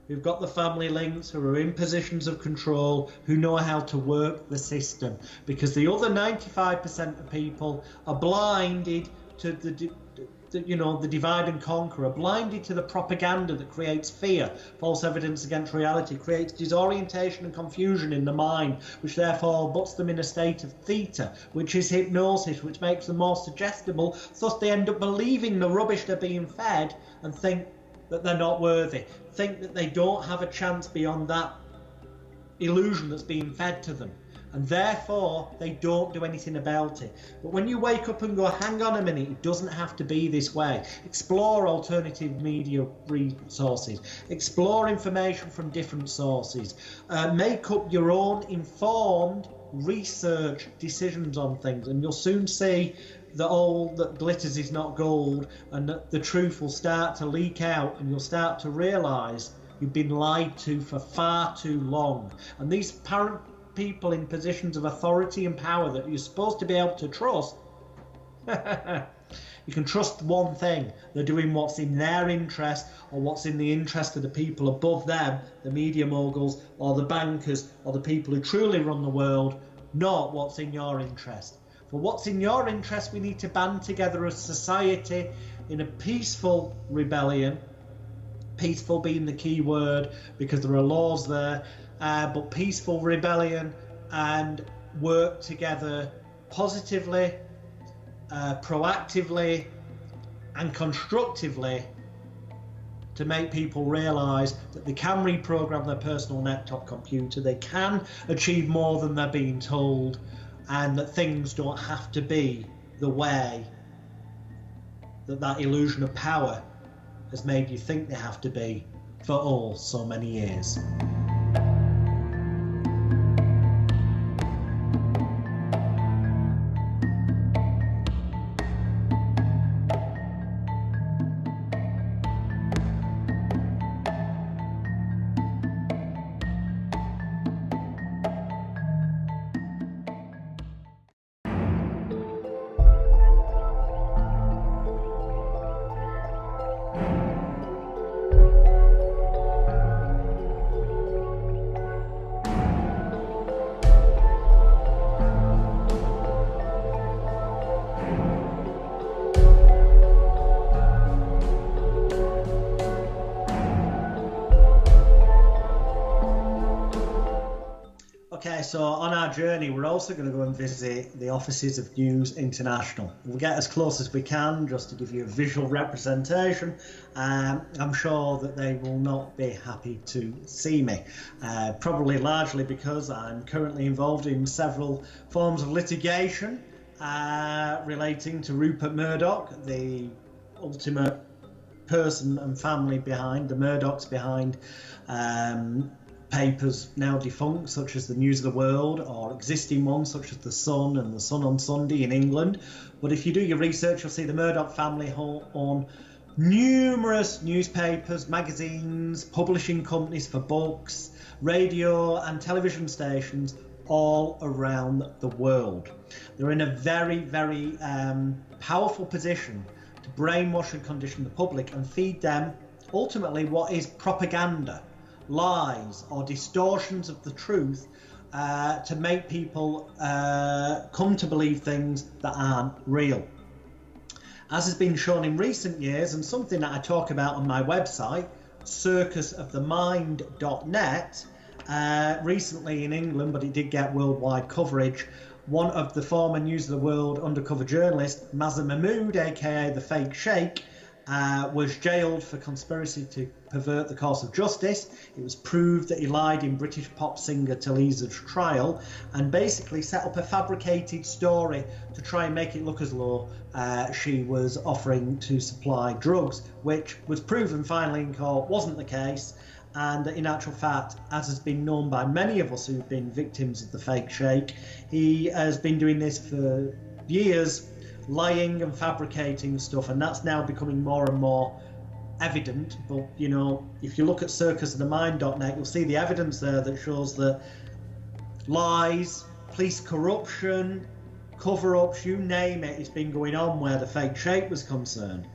who've got the family links, who are in positions of control, who know how to work the system. Because the other 95% of people are blinded to the divide and conquer, are blinded to the propaganda that creates fear, false evidence against reality, creates disorientation and confusion in the mind, which therefore puts them in a state of theta, which is hypnosis, which makes them more suggestible. Thus they end up believing the rubbish they're being fed and think that they're not worthy, think that they don't have a chance beyond that illusion that's being fed to them, and therefore they don't do anything about it. But when you wake up and go, hang on a minute, it doesn't have to be this way, explore alternative media resources, explore information from different sources, make up your own informed research decisions on things, and you'll soon see that all that glitters is not gold, and that the truth will start to leak out, and you'll start to realise you've been lied to for far too long. And these people in positions of authority and power that you're supposed to be able to trust, you can trust one thing: they're doing what's in their interest, or what's in the interest of the people above them, the media moguls or the bankers or the people who truly run the world, not what's in your interest. For what's in your interest, we need to band together as society in a peaceful rebellion, peaceful being the key word because there are laws there, but peaceful rebellion, and work together positively, proactively and constructively to make people realise that they can reprogram their personal laptop computer, they can achieve more than they're being told, and that things don't have to be the way that illusion of power has made you think they have to be for so many years. Okay, so on our journey, we're also going to go and visit the offices of News International. We'll get as close as we can just to give you a visual representation. I'm sure that they will not be happy to see me, probably largely because I'm currently involved in several forms of litigation relating to Rupert Murdoch, the ultimate person and family behind, the Murdochs behind papers now defunct, such as the News of the World, or existing ones such as the Sun and the Sun on Sunday in England. But if you do your research, you'll see the Murdoch family own numerous newspapers, magazines, publishing companies for books, radio and television stations all around the world. They're in a very, very powerful position to brainwash and condition the public and feed them ultimately what is propaganda, lies or distortions of the truth, to make people come to believe things that aren't real. As has been shown in recent years, and something that I talk about on my website, circusofthemind.net, recently in England, but it did get worldwide coverage, one of the former News of the World undercover journalists, Mazza Mahmood, aka the Fake Sheikh, was jailed for conspiracy to pervert the course of justice. It was proved that he lied in British pop singer Talisa's trial and basically set up a fabricated story to try and make it look as though she was offering to supply drugs, which was proven finally in court wasn't the case. And in actual fact, as has been known by many of us who've been victims of the Fake Sheikh, he has been doing this for years, lying and fabricating stuff, and that's now becoming more and more evident. But you know, if you look at circusofthemind.net, you'll see the evidence there that shows that lies, police corruption, cover-ups, you name it, it's been going on where the fake shape was concerned.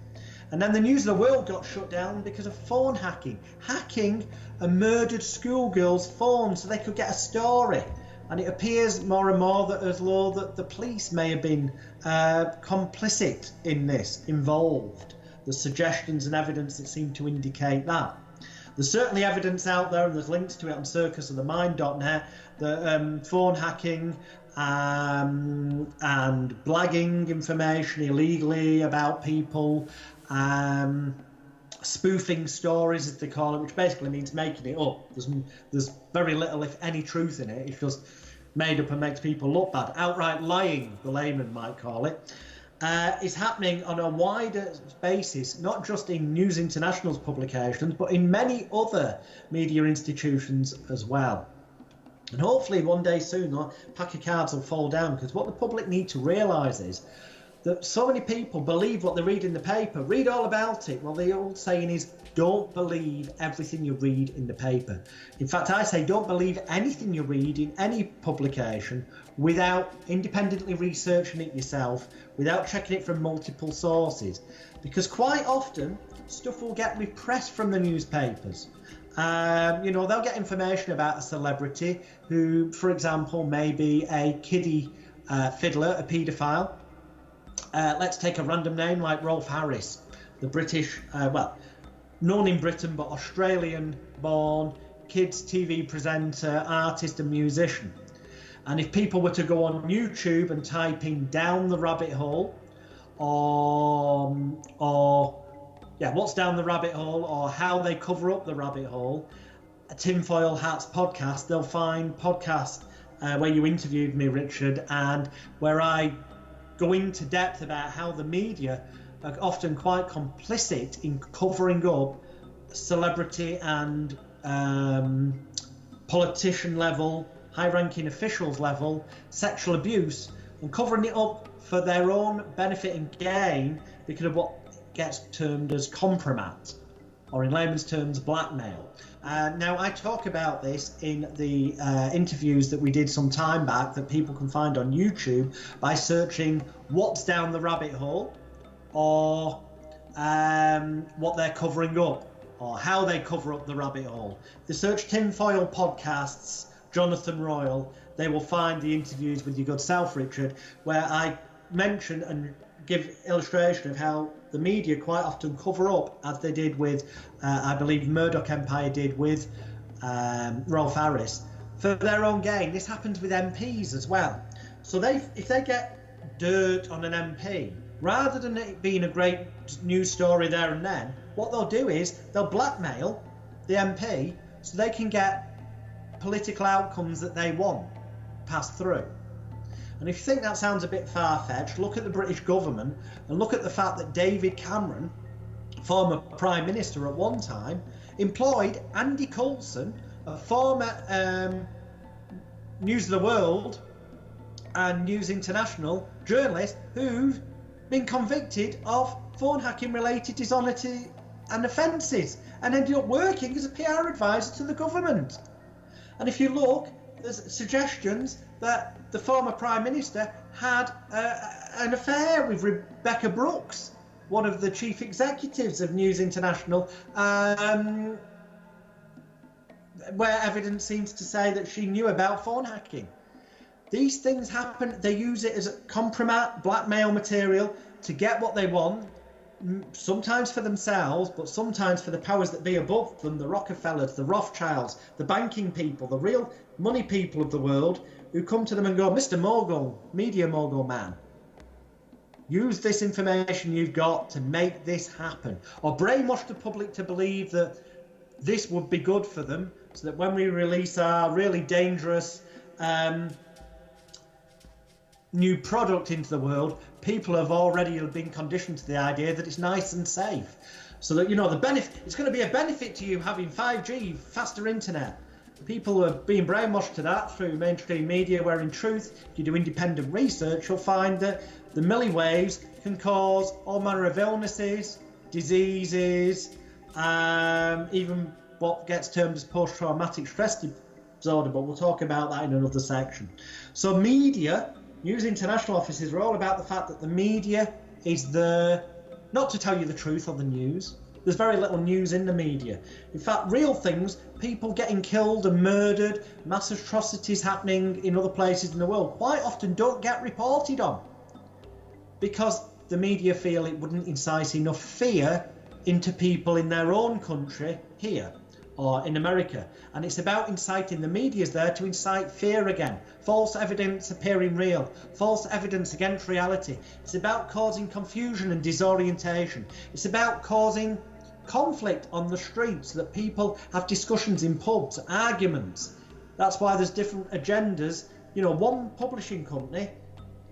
And then the News of the World got shut down because of phone hacking. Hacking a murdered schoolgirl's phone so they could get a story. And it appears more and more that as though that the police may have been complicit in this, involved. There's suggestions and evidence that seem to indicate that. There's certainly evidence out there, and there's links to it on circusofthemind.net, that phone hacking and blagging information illegally about people, spoofing stories, as they call it, which basically means making it up. There's very little, if any, truth in it. It's just made up and makes people look bad. Outright lying, the layman might call it, is happening on a wider basis, not just in News International's publications, but in many other media institutions as well. And hopefully one day soon, a pack of cards will fall down, because what the public need to realise is that so many people believe what they read in the paper, read all about it. Well, the old saying is, don't believe everything you read in the paper. In fact, I say don't believe anything you read in any publication without independently researching it yourself, without checking it from multiple sources. Because quite often, stuff will get repressed from the newspapers. They'll get information about a celebrity who, for example, may be a kiddie fiddler, a paedophile. Let's take a random name like Rolf Harris, the British, known in Britain but Australian-born kids TV presenter, artist and musician. And if people were to go on YouTube and type in "down the rabbit hole" or what's down the rabbit hole, or how they cover up the rabbit hole, a Tinfoil Hats podcast, they'll find podcasts where you interviewed me, Richard, and where I go into depth about how the media are often quite complicit in covering up celebrity and politician level, high-ranking officials level sexual abuse, and covering it up for their own benefit and gain because of what gets termed as compromat, or in layman's terms, blackmail. Now, I talk about this in the interviews that we did some time back that people can find on YouTube by searching "what's down the rabbit hole" or what they're covering up, or how they cover up the rabbit hole. They search Tinfoil Podcasts, Jonathan Royle, they will find the interviews with your good self, Richard, where I mention and give illustration of how the media quite often cover up, as they did with, I believe Murdoch Empire did with Rolf Harris, for their own gain. This happens with MPs as well. So if they get dirt on an MP, rather than it being a great news story there and then, what they'll do is they'll blackmail the MP so they can get political outcomes that they want passed through. And if you think that sounds a bit far-fetched, look at the British government and look at the fact that David Cameron, former Prime Minister at one time, employed Andy Coulson, a former News of the World and News International journalist who's been convicted of phone hacking related dishonesty and offences, and ended up working as a PR advisor to the government. And if you look, there's suggestions that the former Prime Minister had an affair with Rebecca Brooks, one of the chief executives of News International, where evidence seems to say that she knew about phone hacking. These things happen. They use it as a compromat, blackmail material to get what they want, sometimes for themselves, but sometimes for the powers that be above them, the Rockefellers, the Rothschilds, the banking people, the real money people of the world, who come to them and go, "Mr. Mogul, media mogul man, use this information you've got to make this happen," or brainwash the public to believe that this would be good for them, so that when we release our really dangerous new product into the world, people have already been conditioned to the idea that it's nice and safe. So that, the benefit, it's going to be a benefit to you having 5G, faster internet. People are being brainwashed to that through mainstream media, where in truth, if you do independent research, you'll find that the milliwaves can cause all manner of illnesses, diseases, even what gets termed as post-traumatic stress disorder, but we'll talk about that in another section. So media News International offices are all about the fact that the media is there not to tell you the truth of the news. There's very little news in the media. In fact, real things, people getting killed and murdered, mass atrocities happening in other places in the world, quite often don't get reported on because the media feel it wouldn't incite enough fear into people in their own country here or in America. And it's about inciting, the media's there to incite fear again. False evidence appearing real, false evidence against reality. It's about causing confusion and disorientation. It's about causing conflict on the streets, so that people have discussions in pubs, arguments. That's why there's different agendas. You know, one publishing company,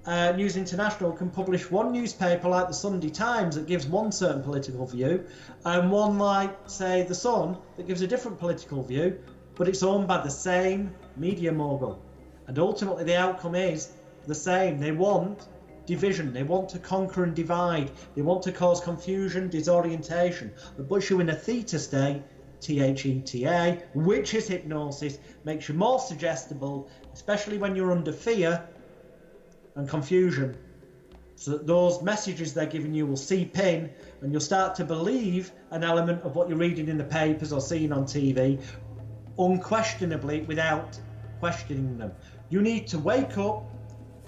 News International, can publish one newspaper like the Sunday Times that gives one certain political view, and one like, say, the Sun that gives a different political view, but it's owned by the same media mogul. And ultimately the outcome is the same. They want division, they want to conquer and divide, they want to cause confusion, disorientation. They push you in a theta state, Theta, which is hypnosis, makes you more suggestible, especially when you're under fear and confusion, so that those messages they're giving you will seep in and you'll start to believe an element of what you're reading in the papers or seeing on TV unquestionably without questioning them. You need to wake up,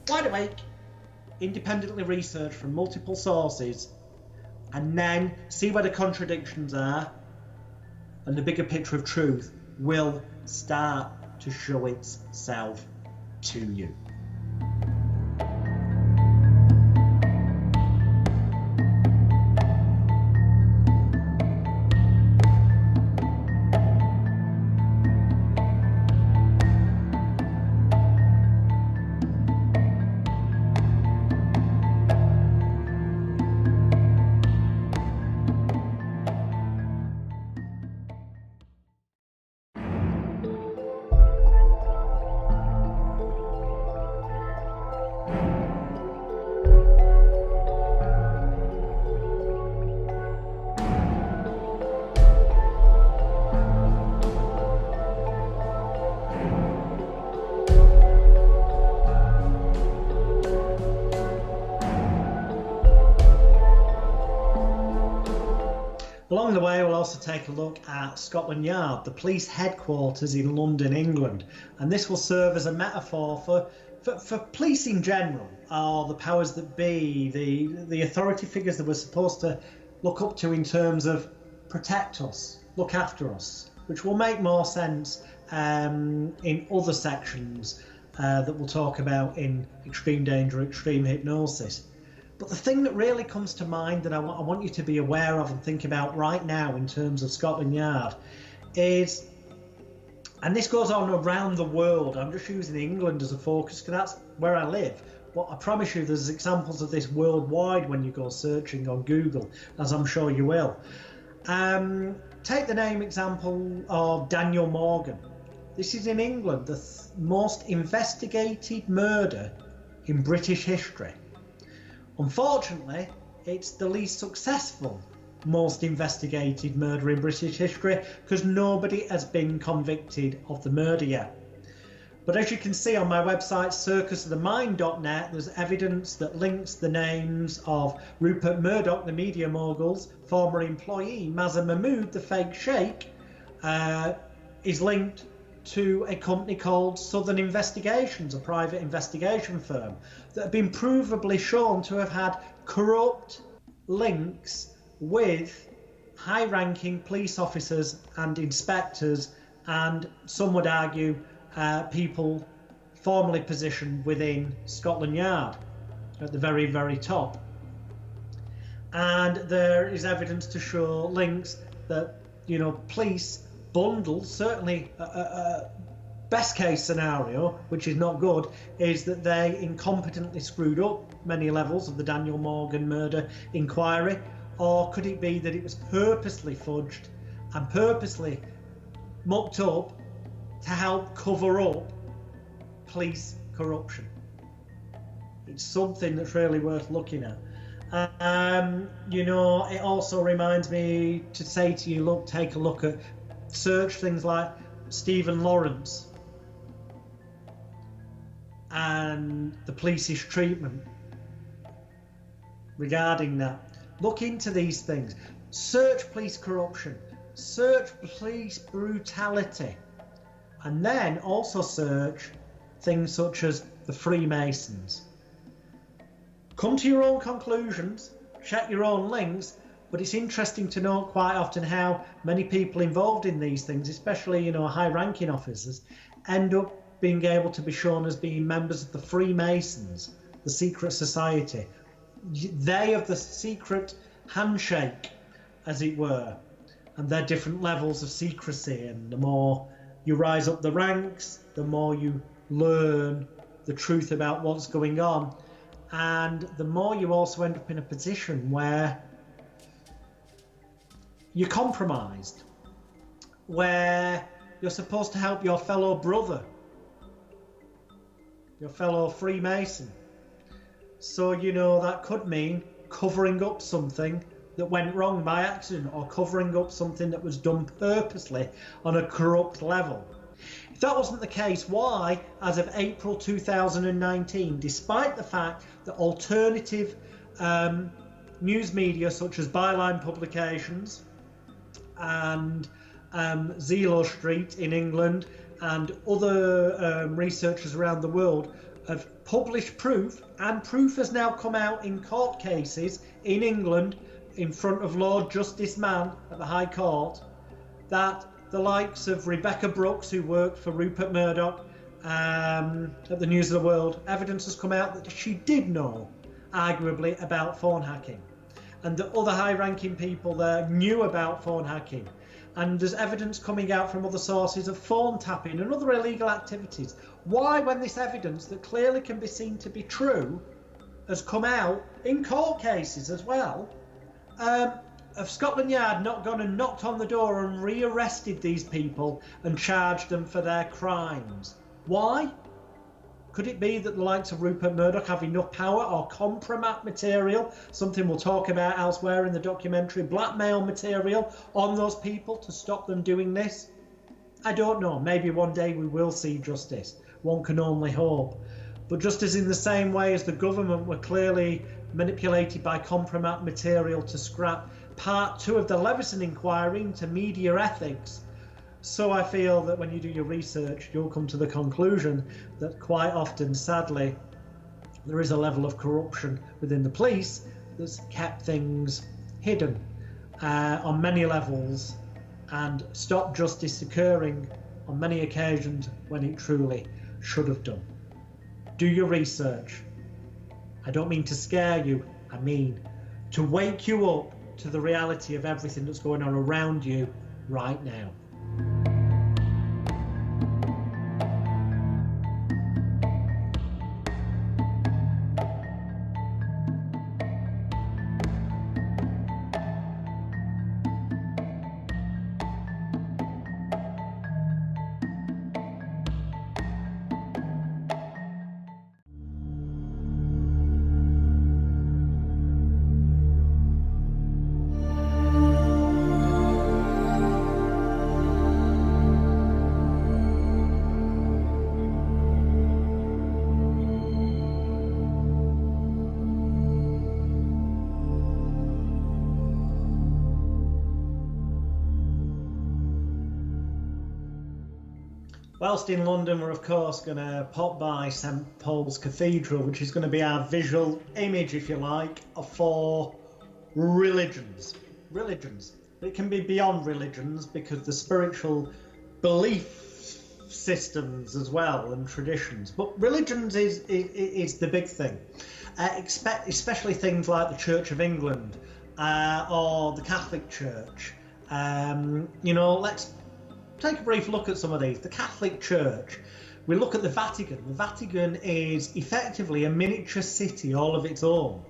wide awake, independently research from multiple sources, and then see where the contradictions are, and the bigger picture of truth will start to show itself to you. Along the way, we'll also take a look at Scotland Yard, the police headquarters in London, England. And this will serve as a metaphor for police in general, or the powers that be, the authority figures that we're supposed to look up to in terms of protect us, look after us, which will make more sense in other sections that we'll talk about in Extreme Danger, Extreme Hypnosis. But the thing that really comes to mind that I want you to be aware of and think about right now in terms of Scotland Yard is, and this goes on around the world, I'm just using England as a focus because that's where I live, but I promise you there's examples of this worldwide when you go searching on Google, as I'm sure you will. Take the name example of Daniel Morgan. This is in England, the most investigated murder in British history. Unfortunately, it's the least successful most investigated murder in British history because nobody has been convicted of the murder yet. But as you can see on my website, circusofthemind.net, there's evidence that links the names of Rupert Murdoch, the media mogul's former employee, Mazza Mahmood, the fake sheikh, is linked to a company called Southern Investigations, a private investigation firm that have been provably shown to have had corrupt links with high-ranking police officers and inspectors, and some would argue people formerly positioned within Scotland Yard at the very, very top. And there is evidence to show links that, you know, police bundles, certainly best case scenario, which is not good, is that they incompetently screwed up many levels of the Daniel Morgan murder inquiry, or could it be that it was purposely fudged and purposely mucked up to help cover up police corruption? It's something that's really worth looking at. You know, it also reminds me to say to you, look, take a look at, search things like Stephen Lawrence and the police's treatment regarding that. Look into these things. Search police corruption. Search police brutality. And then also search things such as the Freemasons. Come to your own conclusions, check your own links, but it's interesting to note quite often how many people involved in these things, especially, high-ranking officers, end up being able to be shown as being members of the Freemasons, the secret society. They have the secret handshake, as it were, and they're different levels of secrecy, and the more you rise up the ranks, the more you learn the truth about what's going on, and the more you also end up in a position where you're compromised, where you're supposed to help your fellow brother, your fellow Freemason. So, that could mean covering up something that went wrong by accident, or covering up something that was done purposely on a corrupt level. If that wasn't the case, why, as of April 2019, despite the fact that alternative news media such as Byline Publications and Zelo Street in England and other researchers around the world have published proof, and proof has now come out in court cases in England in front of Lord Justice Mann at the High Court, that the likes of Rebecca Brooks, who worked for Rupert Murdoch at the News of the World, evidence has come out that she did know, arguably, about phone hacking, and that other high-ranking people there knew about phone hacking. And there's evidence coming out from other sources of phone tapping and other illegal activities. Why, when this evidence that clearly can be seen to be true has come out in court cases as well, have Scotland Yard not gone and knocked on the door and rearrested these people and charged them for their crimes? Why? Could it be that the likes of Rupert Murdoch have enough power or compromat material, something we'll talk about elsewhere in the documentary, blackmail material on those people to stop them doing this? I don't know. Maybe one day we will see justice. One can only hope. But just as in the same way as the government were clearly manipulated by compromat material to scrap part 2 of the Leveson inquiry into media ethics, so I feel that when you do your research, you'll come to the conclusion that quite often, sadly, there is a level of corruption within the police that's kept things hidden on many levels and stopped justice occurring on many occasions when it truly should have done. Do your research. I don't mean to scare you, I mean to wake you up to the reality of everything that's going on around you right now. Whilst in London, we're of course going to pop by St Paul's Cathedral, which is going to be our visual image, if you like, for religions. Religions. But it can be beyond religions, because the spiritual belief systems as well and traditions. But religions is the big thing, especially things like the Church of England or the Catholic Church. Let's take a brief look at some of these. The Catholic Church. We look at the Vatican. The Vatican is effectively a miniature city all of its own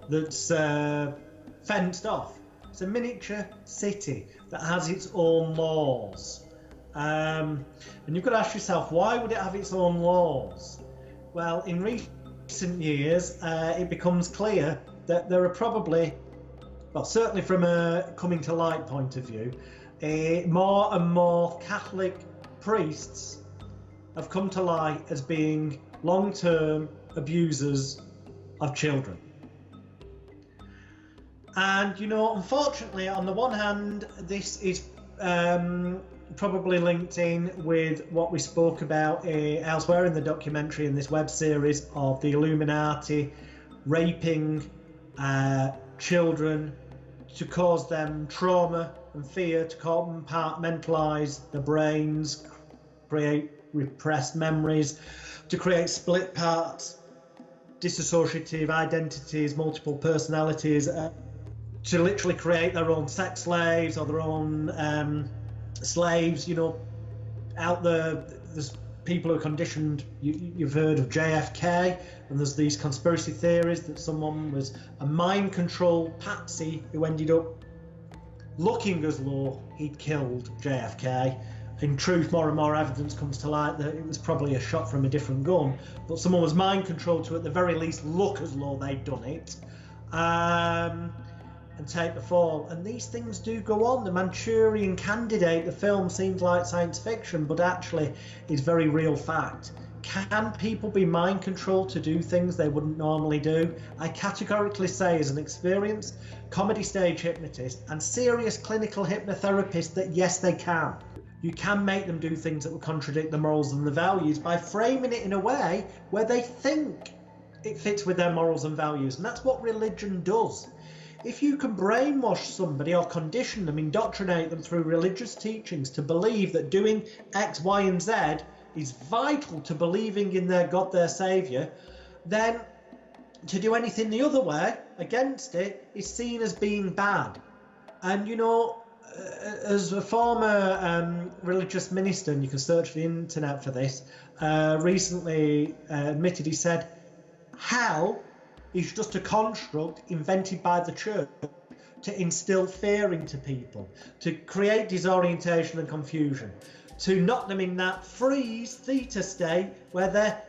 that's fenced off. It's a miniature city that has its own laws. And you've got to ask yourself, why would it have its own laws? Well, in recent years, it becomes clear that there are probably, well, certainly from a coming to light point of view, more and more Catholic priests have come to light as being long-term abusers of children. And, you know, unfortunately, on the one hand, this is probably linked in with what we spoke about elsewhere in the documentary, in this web series, of the Illuminati raping children to cause them trauma and fear, to compartmentalise the brains, create repressed memories, to create split parts, dissociative identities, multiple personalities, to literally create their own sex slaves or their own slaves. You know, out there's people who are conditioned. You've heard of JFK, and there's these conspiracy theories that someone was a mind control patsy who ended up looking as though he'd killed JFK. In truth, more and more evidence comes to light that it was probably a shot from a different gun, but someone was mind controlled to at the very least look as though they'd done it, and take the fall. And these things do go on. The Manchurian Candidate, the film, seems like science fiction, but actually is very real fact. Can people be mind controlled to do things they wouldn't normally do? I categorically say, as an experienced comedy stage hypnotist and serious clinical hypnotherapist, that yes, they can. You can make them do things that would contradict the morals and the values by framing it in a way where they think it fits with their morals and values. And that's what religion does. If you can brainwash somebody or condition them, indoctrinate them through religious teachings to believe that doing X, Y, and Z is vital to believing in their God, their saviour, then to do anything the other way against it is seen as being bad. And, you know, as a former religious minister, and you can search the internet for this, recently admitted, he said, hell is just a construct invented by the church to instill fear into people, to create disorientation and confusion, to knock them in that freeze theta state where they're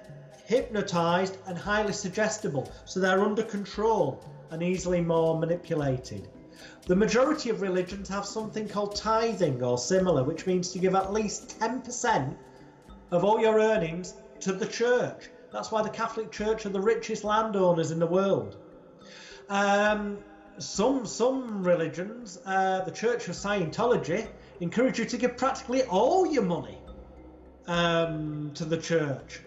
hypnotised and highly suggestible, so they're under control and easily more manipulated. The majority of religions have something called tithing or similar, which means to give at least 10% of all your earnings to the church. That's why the Catholic Church are the richest landowners in the world. Some religions, the Church of Scientology, encourage you to give practically all your money to the church.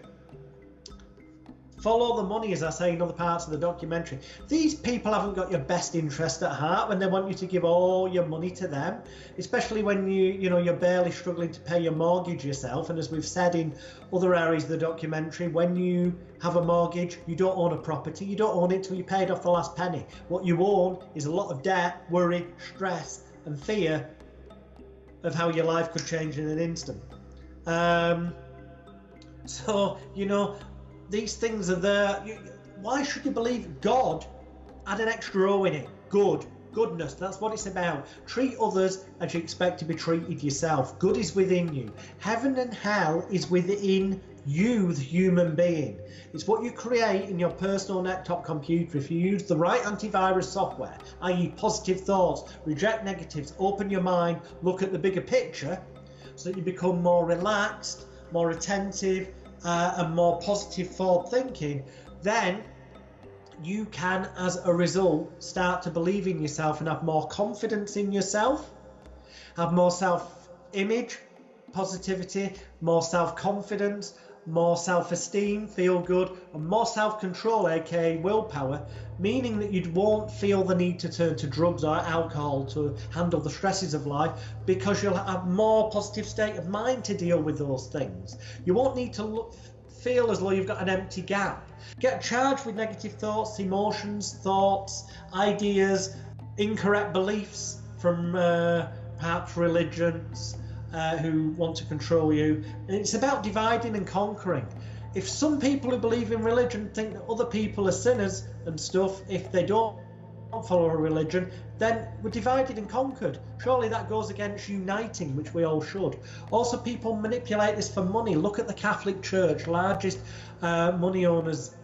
Follow the money, as I say in other parts of the documentary. These people haven't got your best interest at heart when they want you to give all your money to them, especially when you're barely struggling to pay your mortgage yourself. And as we've said in other areas of the documentary, when you have a mortgage, you don't own a property. You don't own it till you paid off the last penny. What you own is a lot of debt, worry, stress, and fear of how your life could change in an instant. So, you know, these things are there. Why should you believe God had an extra O in it? Goodness, that's what it's about. Treat others as you expect to be treated yourself. Good is within you. Heaven and hell is within you, the human being. It's what you create in your personal desktop computer. If you use the right antivirus software, i.e. positive thoughts, reject negatives, open your mind, look at the bigger picture, so that you become more relaxed, more attentive, and more positive forward thinking, then you can, as a result, start to believe in yourself and have more confidence in yourself, have more self-image, positivity, more self-confidence, more self-esteem, feel good, and more self-control, aka willpower, meaning that you won't feel the need to turn to drugs or alcohol to handle the stresses of life, because you'll have more positive state of mind to deal with those things. You won't need to feel as though you've got an empty gap. Get charged with negative thoughts, emotions, thoughts, ideas, incorrect beliefs from perhaps religions who want to control you. And it's about dividing and conquering. If some people who believe in religion think that other people are sinners and stuff if they don't follow a religion, then we're divided and conquered. Surely that goes against uniting, which we all should. Also, people manipulate this for money. Look at the Catholic Church, largest money owners,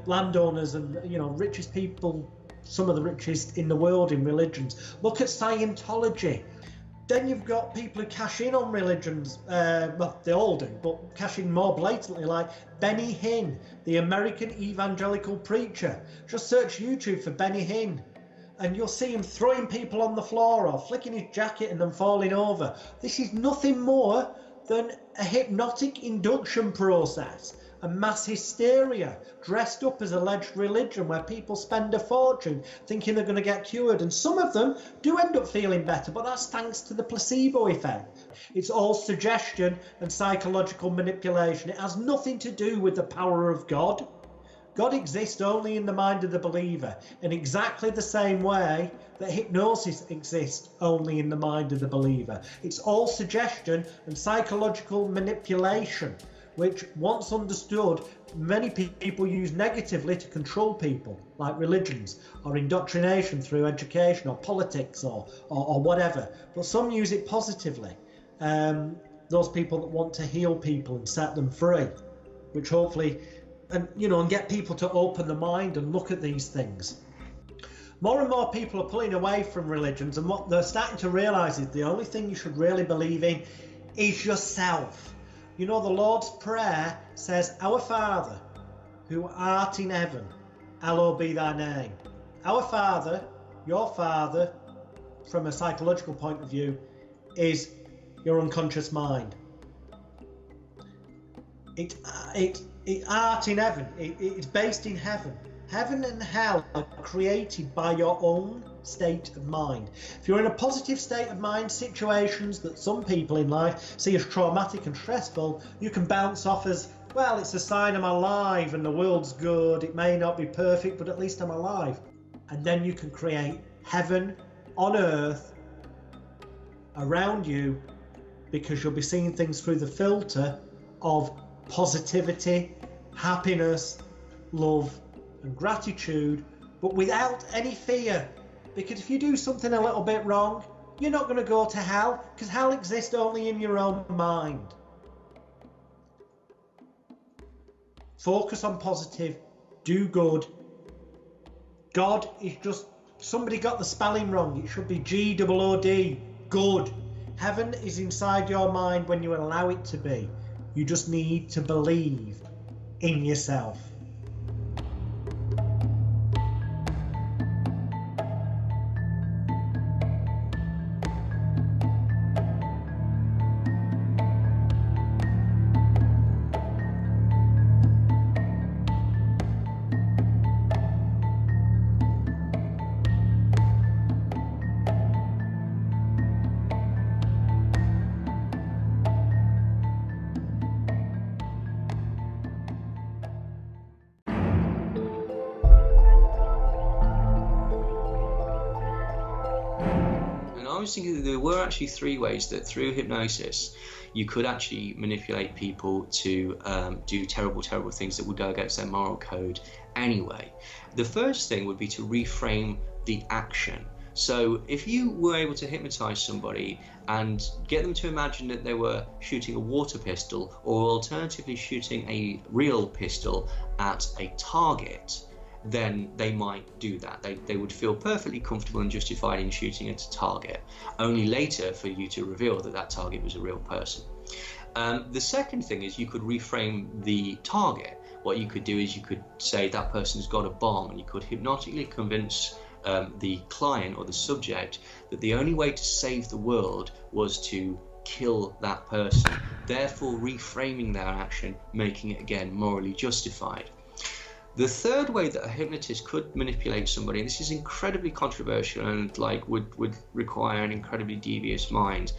landowners, and richest people, some of the richest in the world in religions. Look at Scientology. Then you've got people who cash in on religions, well, they all do, but cash in more blatantly, like Benny Hinn, the American evangelical preacher. Just search YouTube for Benny Hinn, and you'll see him throwing people on the floor or flicking his jacket and them falling over. This is nothing more than a hypnotic induction process, a mass hysteria dressed up as alleged religion, where people spend a fortune thinking they're going to get cured, and some of them do end up feeling better, but that's thanks to the placebo effect. It's all suggestion and psychological manipulation. It has nothing to do with the power of God. God exists only in the mind of the believer, in exactly the same way that hypnosis exists only in the mind of the believer. It's all suggestion and psychological manipulation, which, once understood, many people use negatively to control people, like religions, or indoctrination through education, or politics, or whatever. But some use it positively. Those people that want to heal people and set them free, which hopefully, and get people to open the mind and look at these things. More and more people are pulling away from religions, and what they're starting to realise is the only thing you should really believe in is yourself. The Lord's Prayer says, "Our Father, who art in heaven, hallowed be thy name." Our Father, your Father, from a psychological point of view, is your unconscious mind. It art in heaven. It's based in heaven. Heaven and hell are created by your own state of mind. If you're in a positive state of mind, situations that some people in life see as traumatic and stressful, you can bounce off as, well, it's a sign I'm alive and the world's good. It may not be perfect, but at least I'm alive. And then you can create heaven on earth around you, because you'll be seeing things through the filter of positivity, happiness, love, and gratitude, but without any fear. Because if you do something a little bit wrong, you're not going to go to hell, because hell exists only in your own mind. Focus on positive, do good. God is just, somebody got the spelling wrong. It should be G-O-O-D, good. Heaven is inside your mind when you allow it to be. You just need to believe in yourself. I was thinking that there were actually three ways that through hypnosis you could actually manipulate people to do terrible things that would go against their moral code anyway. The first thing would be to reframe the action. So if you were able to hypnotize somebody and get them to imagine that they were shooting a water pistol, or alternatively shooting a real pistol at a target, then they might do that. They would feel perfectly comfortable and justified in shooting at a target, only later for you to reveal that that target was a real person. The second thing is you could reframe the target. What you could do is you could say that person's got a bomb, and you could hypnotically convince the client or the subject that the only way to save the world was to kill that person, therefore reframing their action, making it again morally justified. The third way that a hypnotist could manipulate somebody, and this is incredibly controversial and would require an incredibly devious mind,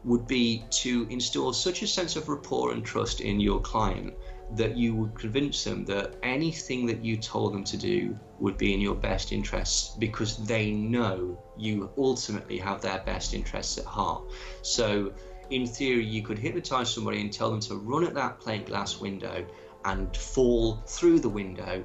would be to install such a sense of rapport and trust in your client that you would convince them that anything that you told them to do would be in your best interests, because they know you ultimately have their best interests at heart. So in theory, you could hypnotize somebody and tell them to run at that plate glass window and fall through the window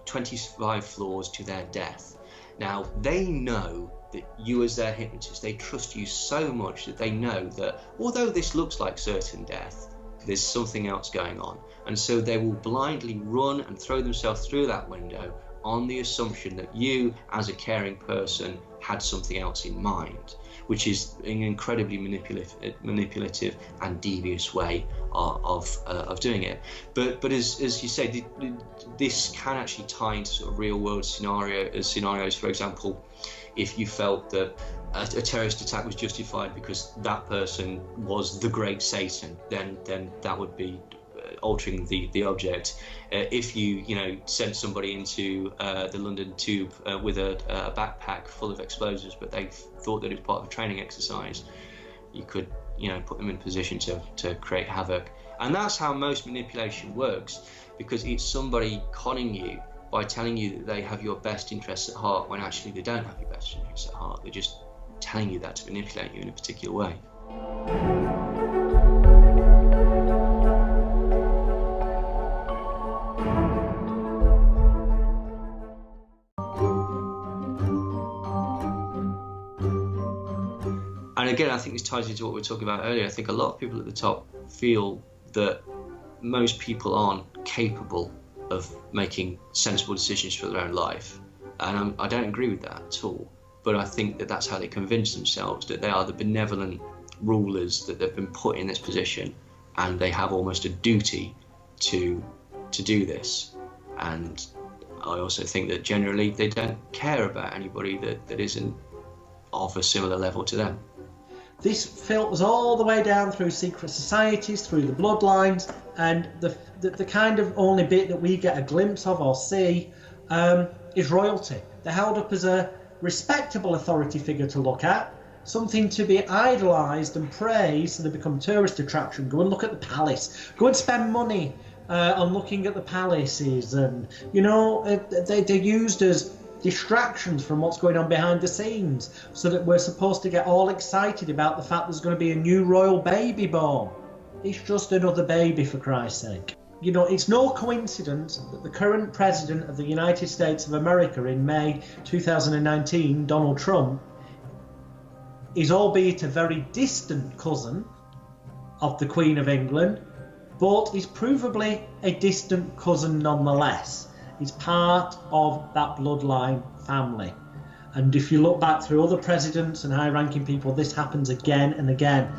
25 floors to their death. Now, they know that you, as their hypnotist, they trust you so much that they know that although this looks like certain death, there's something else going on. And so they will blindly run and throw themselves through that window on the assumption that you, as a caring person, had something else in mind, which is an incredibly manipulative and devious way of doing it. But as you say, this can actually tie into sort of real world scenarios. For example, if you felt that a terrorist attack was justified because that person was the great Satan, then that would be altering the object. If you sent somebody into the London Tube with a backpack full of explosives, but they thought that it was part of a training exercise, you could put them in a position to create havoc. And that's how most manipulation works, because it's somebody conning you by telling you that they have your best interests at heart when actually they don't have your best interests at heart. They're just telling you that to manipulate you in a particular way. And again, I think this ties into what we were talking about earlier. I think a lot of people at the top feel that most people aren't capable of making sensible decisions for their own life. And I don't agree with that at all. But I think that that's how they convince themselves that they are the benevolent rulers, that they've been put in this position, and they have almost a duty to do this. And I also think that generally they don't care about anybody that isn't of a similar level to them. This filters all the way down through secret societies, through the bloodlines, and the kind of only bit that we get a glimpse of or see is royalty. They're held up as a respectable authority figure to look at, something to be idolised and praised, so they become tourist attraction. Go and look at the palace. Go and spend money on looking at the palaces, and they're used as distractions from what's going on behind the scenes, so that we're supposed to get all excited about the fact there's going to be a new royal baby born. It's just another baby, for Christ's sake. It's no coincidence that the current president of the United States of America in May 2019, Donald Trump, is albeit a very distant cousin of the Queen of England, but is provably a distant cousin nonetheless. He's part of that bloodline family. And if you look back through other presidents and high-ranking people, this happens again and again.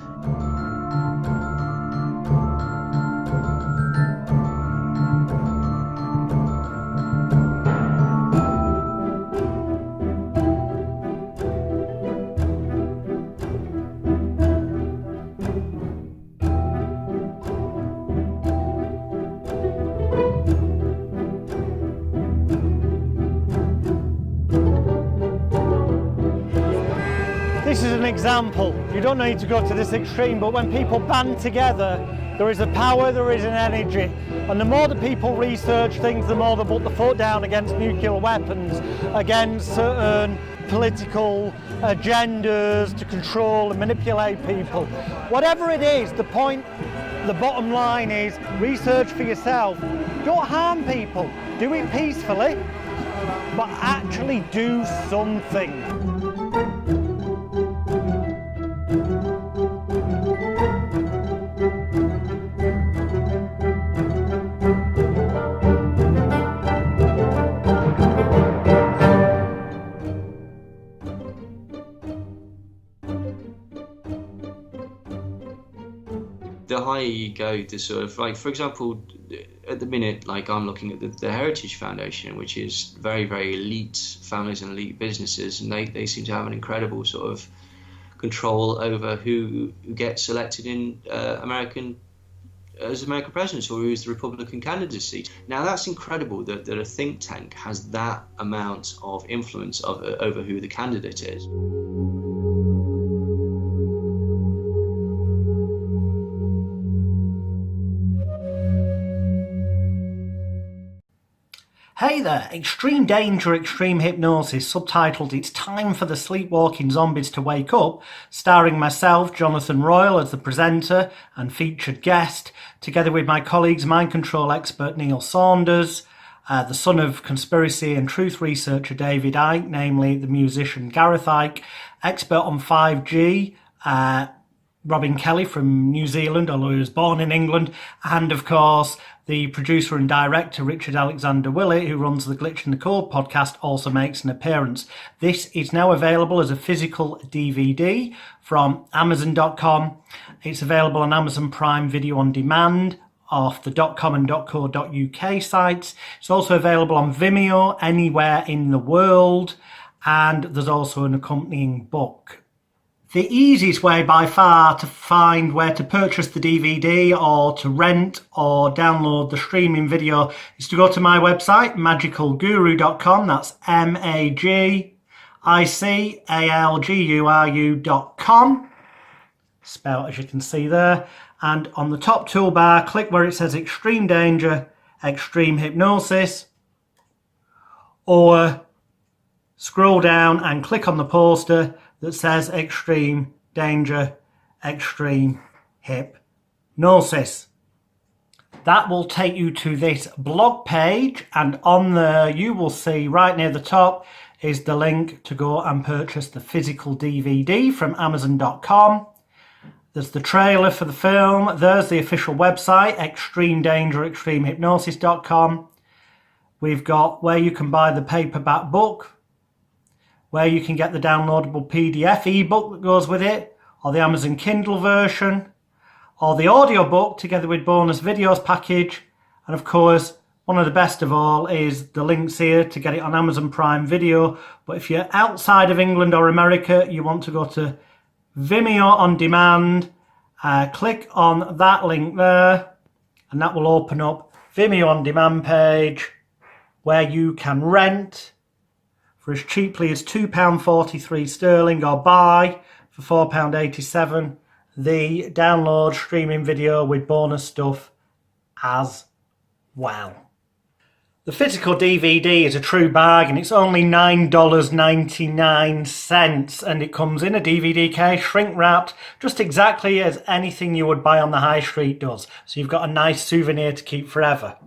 This is an example. You don't need to go to this extreme, but when people band together, there is a power, there is an energy. And the more that people research things, the more they put the foot down against nuclear weapons, against certain political agendas to control and manipulate people. Whatever it is, the bottom line is research for yourself. Don't harm people. Do it peacefully, but actually do something. The higher you go, the sort of, like, for example, at the minute, like, I'm looking at the Heritage Foundation, which is very, very elite families and elite businesses, and they seem to have an incredible sort of control over who gets elected in American presidents, or who's the Republican candidacy. Now, that's incredible that a think tank has that amount of influence over who the candidate is. Hey there, Extreme Danger, Extreme Hypnosis, subtitled It's Time for the Sleepwalking Zombies to Wake Up, starring myself, Jonathan Royle, as the presenter and featured guest, together with my colleagues, mind control expert Neil Saunders, the son of conspiracy and truth researcher David Icke, namely the musician Gareth Icke, expert on 5G, Robin Kelly from New Zealand, although he was born in England, and of course the producer and director Richard Alexander Willett, who runs the Glitch in the Code podcast, also makes an appearance. This is now available as a physical DVD from Amazon.com. It's available on Amazon Prime Video on Demand off the .com and .co.uk sites. It's also available on VIMEO anywhere in the world, and there's also an accompanying book. The easiest way by far to find where to purchase the DVD or to rent or download the streaming video is to go to my website, magicalguru.com. That's magicalguru.com. Spelled as you can see there. And on the top toolbar, click where it says Extreme Danger, Extreme Hypnosis, or scroll down and click on the poster that says Extreme Danger, Extreme Hypnosis. That will take you to this blog page, and on there you will see right near the top is the link to go and purchase the physical DVD from Amazon.com. There's the trailer for the film. There's the official website, Extreme Danger, ExtremeHypnosis.com. We've got where you can buy the paperback book, where you can get the downloadable PDF ebook that goes with it, or the Amazon Kindle version, or the audiobook together with bonus videos package. And of course, one of the best of all is the links here to get it on Amazon Prime Video. But if you're outside of England or America, you want to go to Vimeo on Demand, click on that link there, and that will open up Vimeo on Demand page where you can rent for as cheaply as £2.43 sterling or buy for £4.87 the download streaming video with bonus stuff as well. The physical DVD is a true bargain. It's only $9.99 and it comes in a DVD case, shrink wrapped, just exactly as anything you would buy on the high street does. So you've got a nice souvenir to keep forever.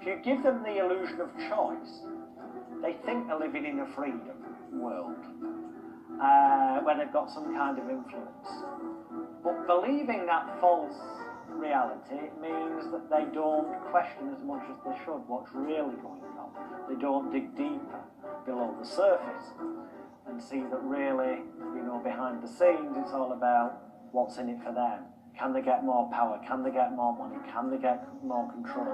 If you give them the illusion of choice, they think they're living in a freedom world where they've got some kind of influence. But believing that false reality means that they don't question as much as they should what's really going on. They don't dig deeper below the surface and see that really, behind the scenes it's all about what's in it for them. Can they get more power? Can they get more money? Can they get more control?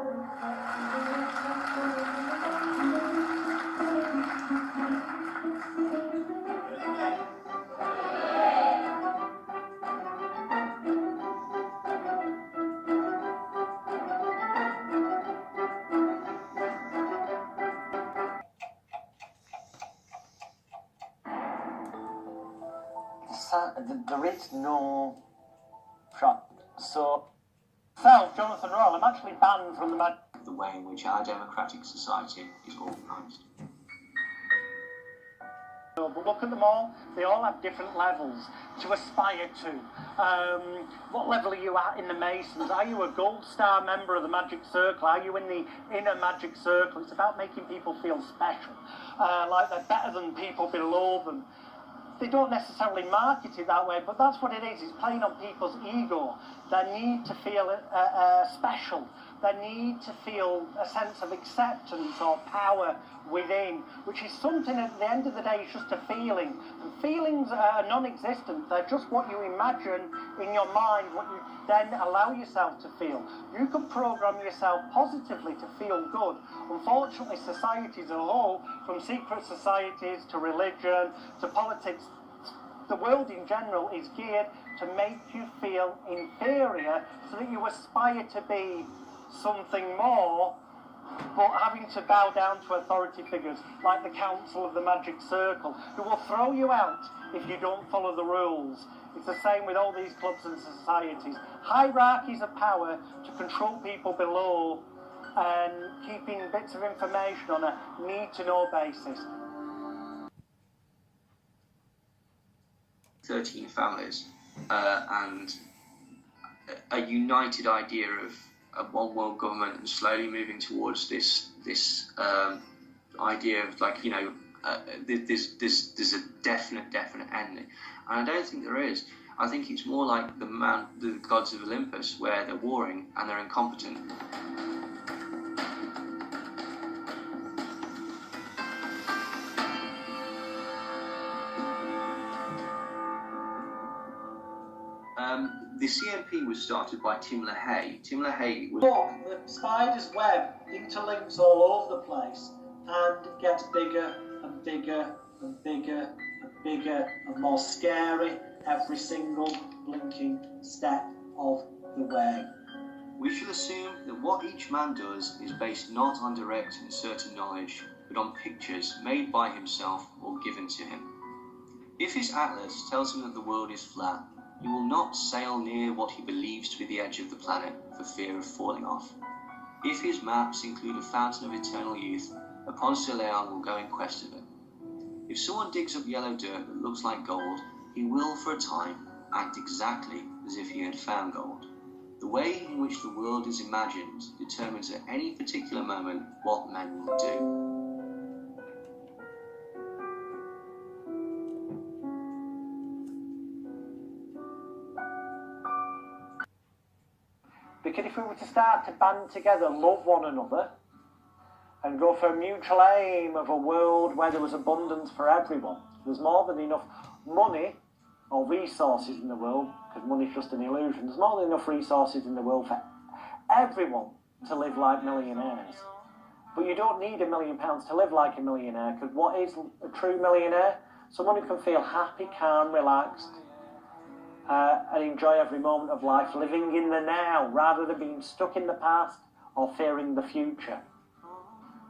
There is no shot. So, Jonathan Royle, I'm actually banned from the way in which our democratic society is organised. But look at them all, they all have different levels to aspire to. What level are you at in the Masons? Are you a gold star member of the Magic Circle? Are you in the inner Magic Circle? It's about making people feel special, like they're better than people below them. They don't necessarily market it that way, but that's what it is. It's playing on people's ego. Their need to feel special. Their need to feel a sense of acceptance or power within, which is something at the end of the day is just a feeling. And feelings are non-existent. They're just what you imagine in your mind, what you then allow yourself to feel. You can program yourself positively to feel good. Unfortunately, society as a whole, from secret societies to religion to politics, the world in general is geared to make you feel inferior so that you aspire to be something more, but having to bow down to authority figures like the Council of the Magic Circle, who will throw you out if you don't follow the rules. It's the same with all these clubs and societies. Hierarchies of power to control people below and keeping bits of information on a need-to-know basis. 13 families and a united idea of a one world government and slowly moving towards this idea of there's a definite ending, and I don't think there is. I think it's more like the gods of Olympus, where they're warring and they're incompetent. The CMP was started by Tim LaHaye. Tim LaHaye was... Look, the spider's web interlinks all over the place and gets bigger and bigger and bigger and bigger and more scary every single blinking step of the way. We shall assume that what each man does is based not on direct and certain knowledge, but on pictures made by himself or given to him. If his atlas tells him that the world is flat, he will not sail near what he believes to be the edge of the planet for fear of falling off. If his maps include a fountain of eternal youth, a Ponce de Leon will go in quest of it. If someone digs up yellow dirt that looks like gold, he will, for a time, act exactly as if he had found gold. The way in which the world is imagined determines at any particular moment what men will do. Because if we were to start to band together, love one another, and go for a mutual aim of a world where there was abundance for everyone, there's more than enough money or resources in the world, because money's just an illusion, there's more than enough resources in the world for everyone to live like millionaires. But you don't need £1 million to live like a millionaire, because what is a true millionaire? Someone who can feel happy, calm, relaxed, and enjoy every moment of life, living in the now, rather than being stuck in the past or fearing the future.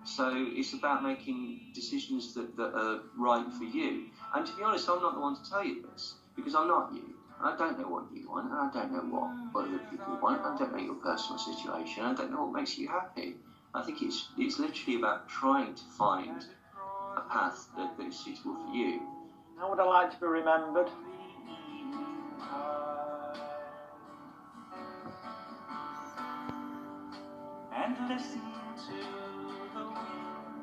So it's about making decisions that are right for you. And to be honest, I'm not the one to tell you this, because I'm not you. I don't know what you want, and I don't know what other people want. I don't know your personal situation. I don't know what makes you happy. I think it's literally about trying to find a path that is suitable for you. How would I like to be remembered? And listen to the wind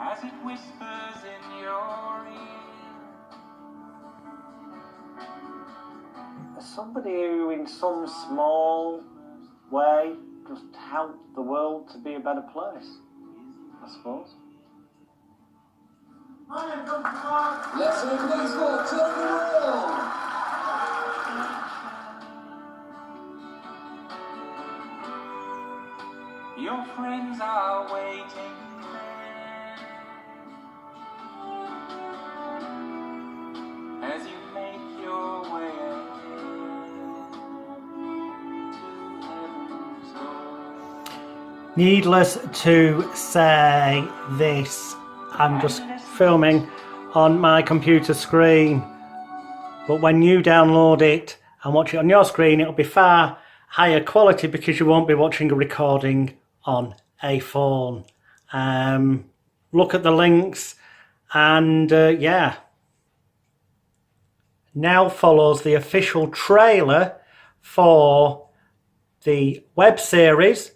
as it whispers in your ear. As somebody who in some small way just helped the world to be a better place, I suppose. Let's please welcome Royle. Your friends are waiting there as you make your way ahead to heaven's door. Needless to say, this I'm just filming on my computer screen, but when you download it and watch it on your screen, it'll be far higher quality because you won't be watching a recording on a phone. Look at the links, and yeah. Now follows the official trailer for the web series,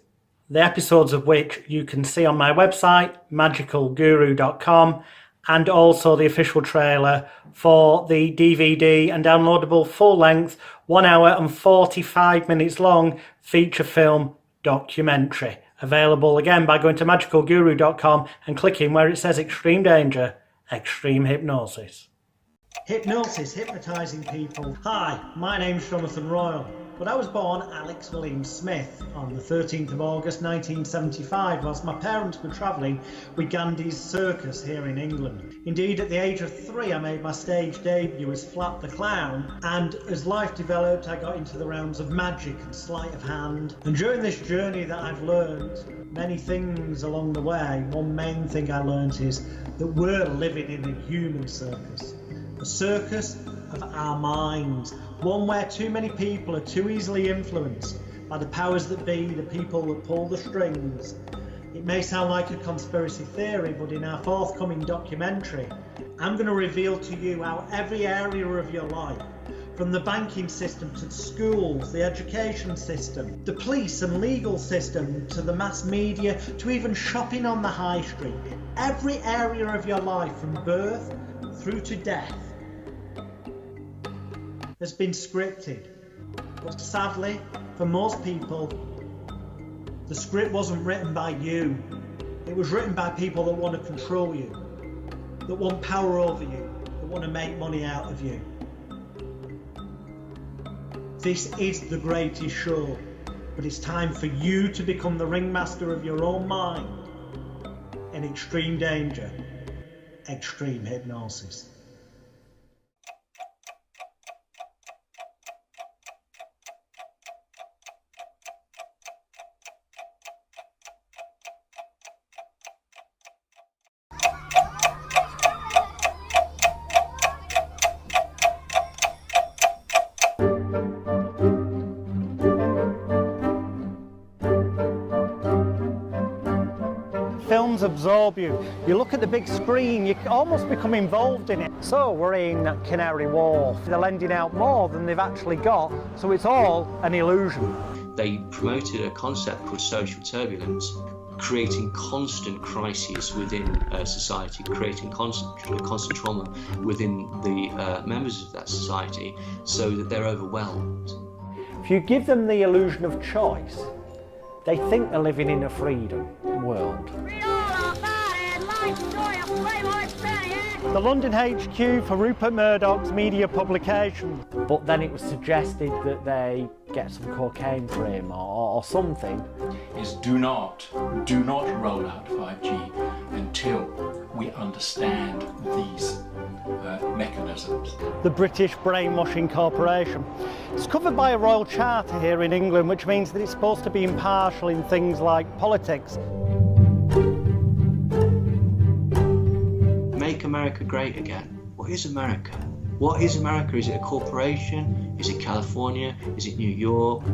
the episodes of which you can see on my website, magicalguru.com, and also the official trailer for the DVD and downloadable full-length 1 hour and 45 minutes long feature film documentary. Available again by going to magicalguru.com and clicking where it says Extreme Danger, Extreme Hypnosis. Hypnosis, hypnotising people. Hi, my name's Jonathan Royle, but I was born Alex William Smith on the 13th of August 1975 whilst my parents were travelling with Gandhi's circus here in England. Indeed, at the age of 3 I made my stage debut as Flap the Clown, and as life developed I got into the realms of magic and sleight of hand. And during this journey that I've learned many things along the way, one main thing I learned is that we're living in a human circus. A circus of our minds, one where too many people are too easily influenced by the powers that be, the people that pull the strings. It may sound like a conspiracy theory, but in our forthcoming documentary, I'm going to reveal to you how every area of your life, from the banking system to schools, the education system, the police and legal system, to the mass media, to even shopping on the high street. Every area of your life, from birth through to death, has been scripted. But sadly, for most people, the script wasn't written by you. It was written by people that want to control you, that want power over you, that want to make money out of you. This is the greatest show, but it's time for you to become the ringmaster of your own mind. In extreme danger, extreme hypnosis. Films absorb you. You look at the big screen, you almost become involved in it. So we're in Canary Wharf. They're lending out more than they've actually got, so it's all an illusion. They promoted a concept called social turbulence, creating constant crises within society, creating constant trauma within the members of that society, so that they're overwhelmed. If you give them the illusion of choice, they think they're living in a freedom world. The London HQ for Rupert Murdoch's media publication. But then it was suggested that they get some cocaine for him or something. Is do not roll out 5G until we understand these mechanisms. The British Brainwashing Corporation. It's covered by a Royal Charter here in England, which means that it's supposed to be impartial in things like politics. Make America great again. What is America? What is America? Is it a corporation? Is it California? Is it New York?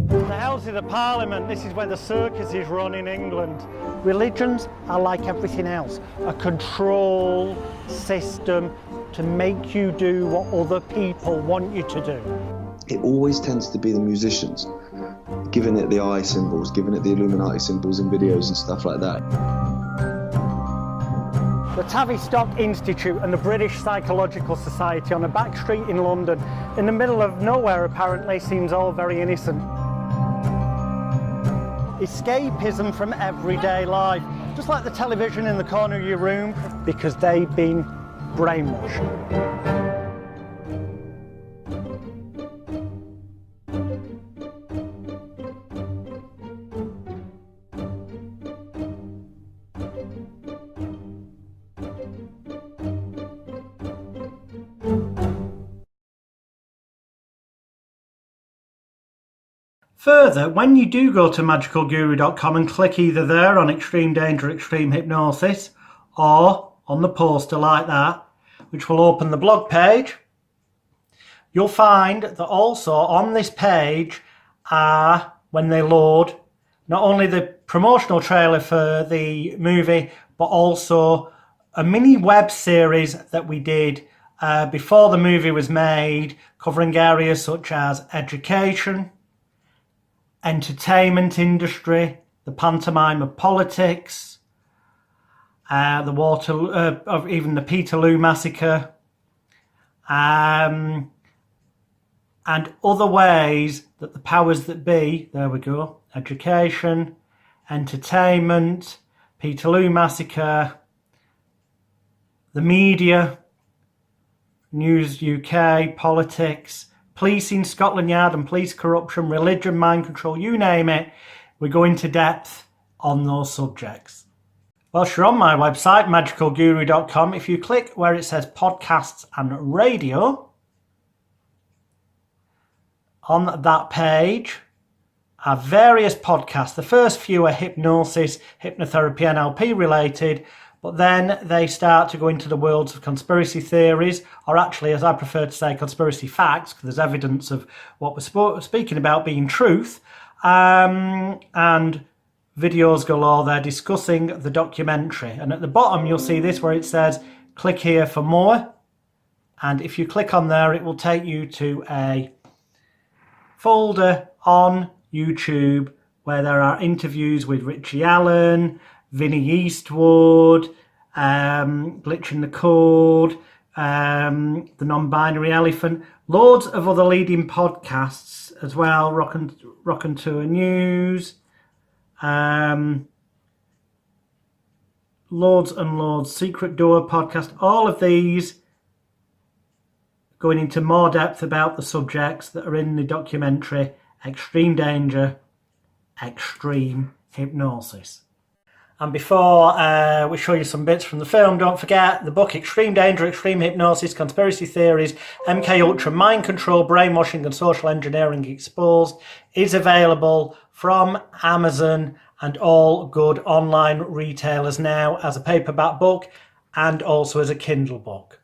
The Houses of Parliament, this is where the circus is run in England. Religions are like everything else, a control system to make you do what other people want you to do. It always tends to be the musicians, giving it the eye symbols, giving it the Illuminati symbols in videos and stuff like that. The Tavistock Institute and the British Psychological Society on a back street in London, in the middle of nowhere apparently, seems all very innocent. Escapism from everyday life, just like the television in the corner of your room, because they've been brainwashed. Further, when you do go to magicalguru.com and click either there on Extreme Danger, Extreme Hypnosis, or on the poster like that, which will open the blog page, you'll find that also on this page are, when they load, not only the promotional trailer for the movie, but also a mini web series that we did before the movie was made, covering areas such as education, entertainment industry, the pantomime of politics, even the Peterloo massacre, and other ways that the powers that be, there we go, education, entertainment, Peterloo massacre, the media, News UK, politics, policing, Scotland Yard and police corruption, religion, mind control, you name it, we go into depth on those subjects. Whilst you're on my website, magicalguru.com, if you click where it says podcasts and radio, on that page are various podcasts. The first few are hypnosis, hypnotherapy, NLP related, but then they start to go into the worlds of conspiracy theories, or actually, as I prefer to say, conspiracy facts, because there's evidence of what we're speaking about being truth, and videos galore there discussing the documentary. And at the bottom, you'll see this where it says, click here for more. And if you click on there, it will take you to a folder on YouTube where there are interviews with Richie Allen, Vinnie Eastwood, Glitching the Chord, the Non-Binary Elephant, loads of other leading podcasts as well, Rock and Tour News, loads and loads, Secret Door podcast, all of these going into more depth about the subjects that are in the documentary Extreme Danger, Extreme Hypnosis. And before we show you some bits from the film, don't forget the book Extreme Danger, Extreme Hypnosis, Conspiracy Theories, MK Ultra, Mind Control, Brainwashing and Social Engineering Exposed is available from Amazon and all good online retailers now as a paperback book and also as a Kindle book.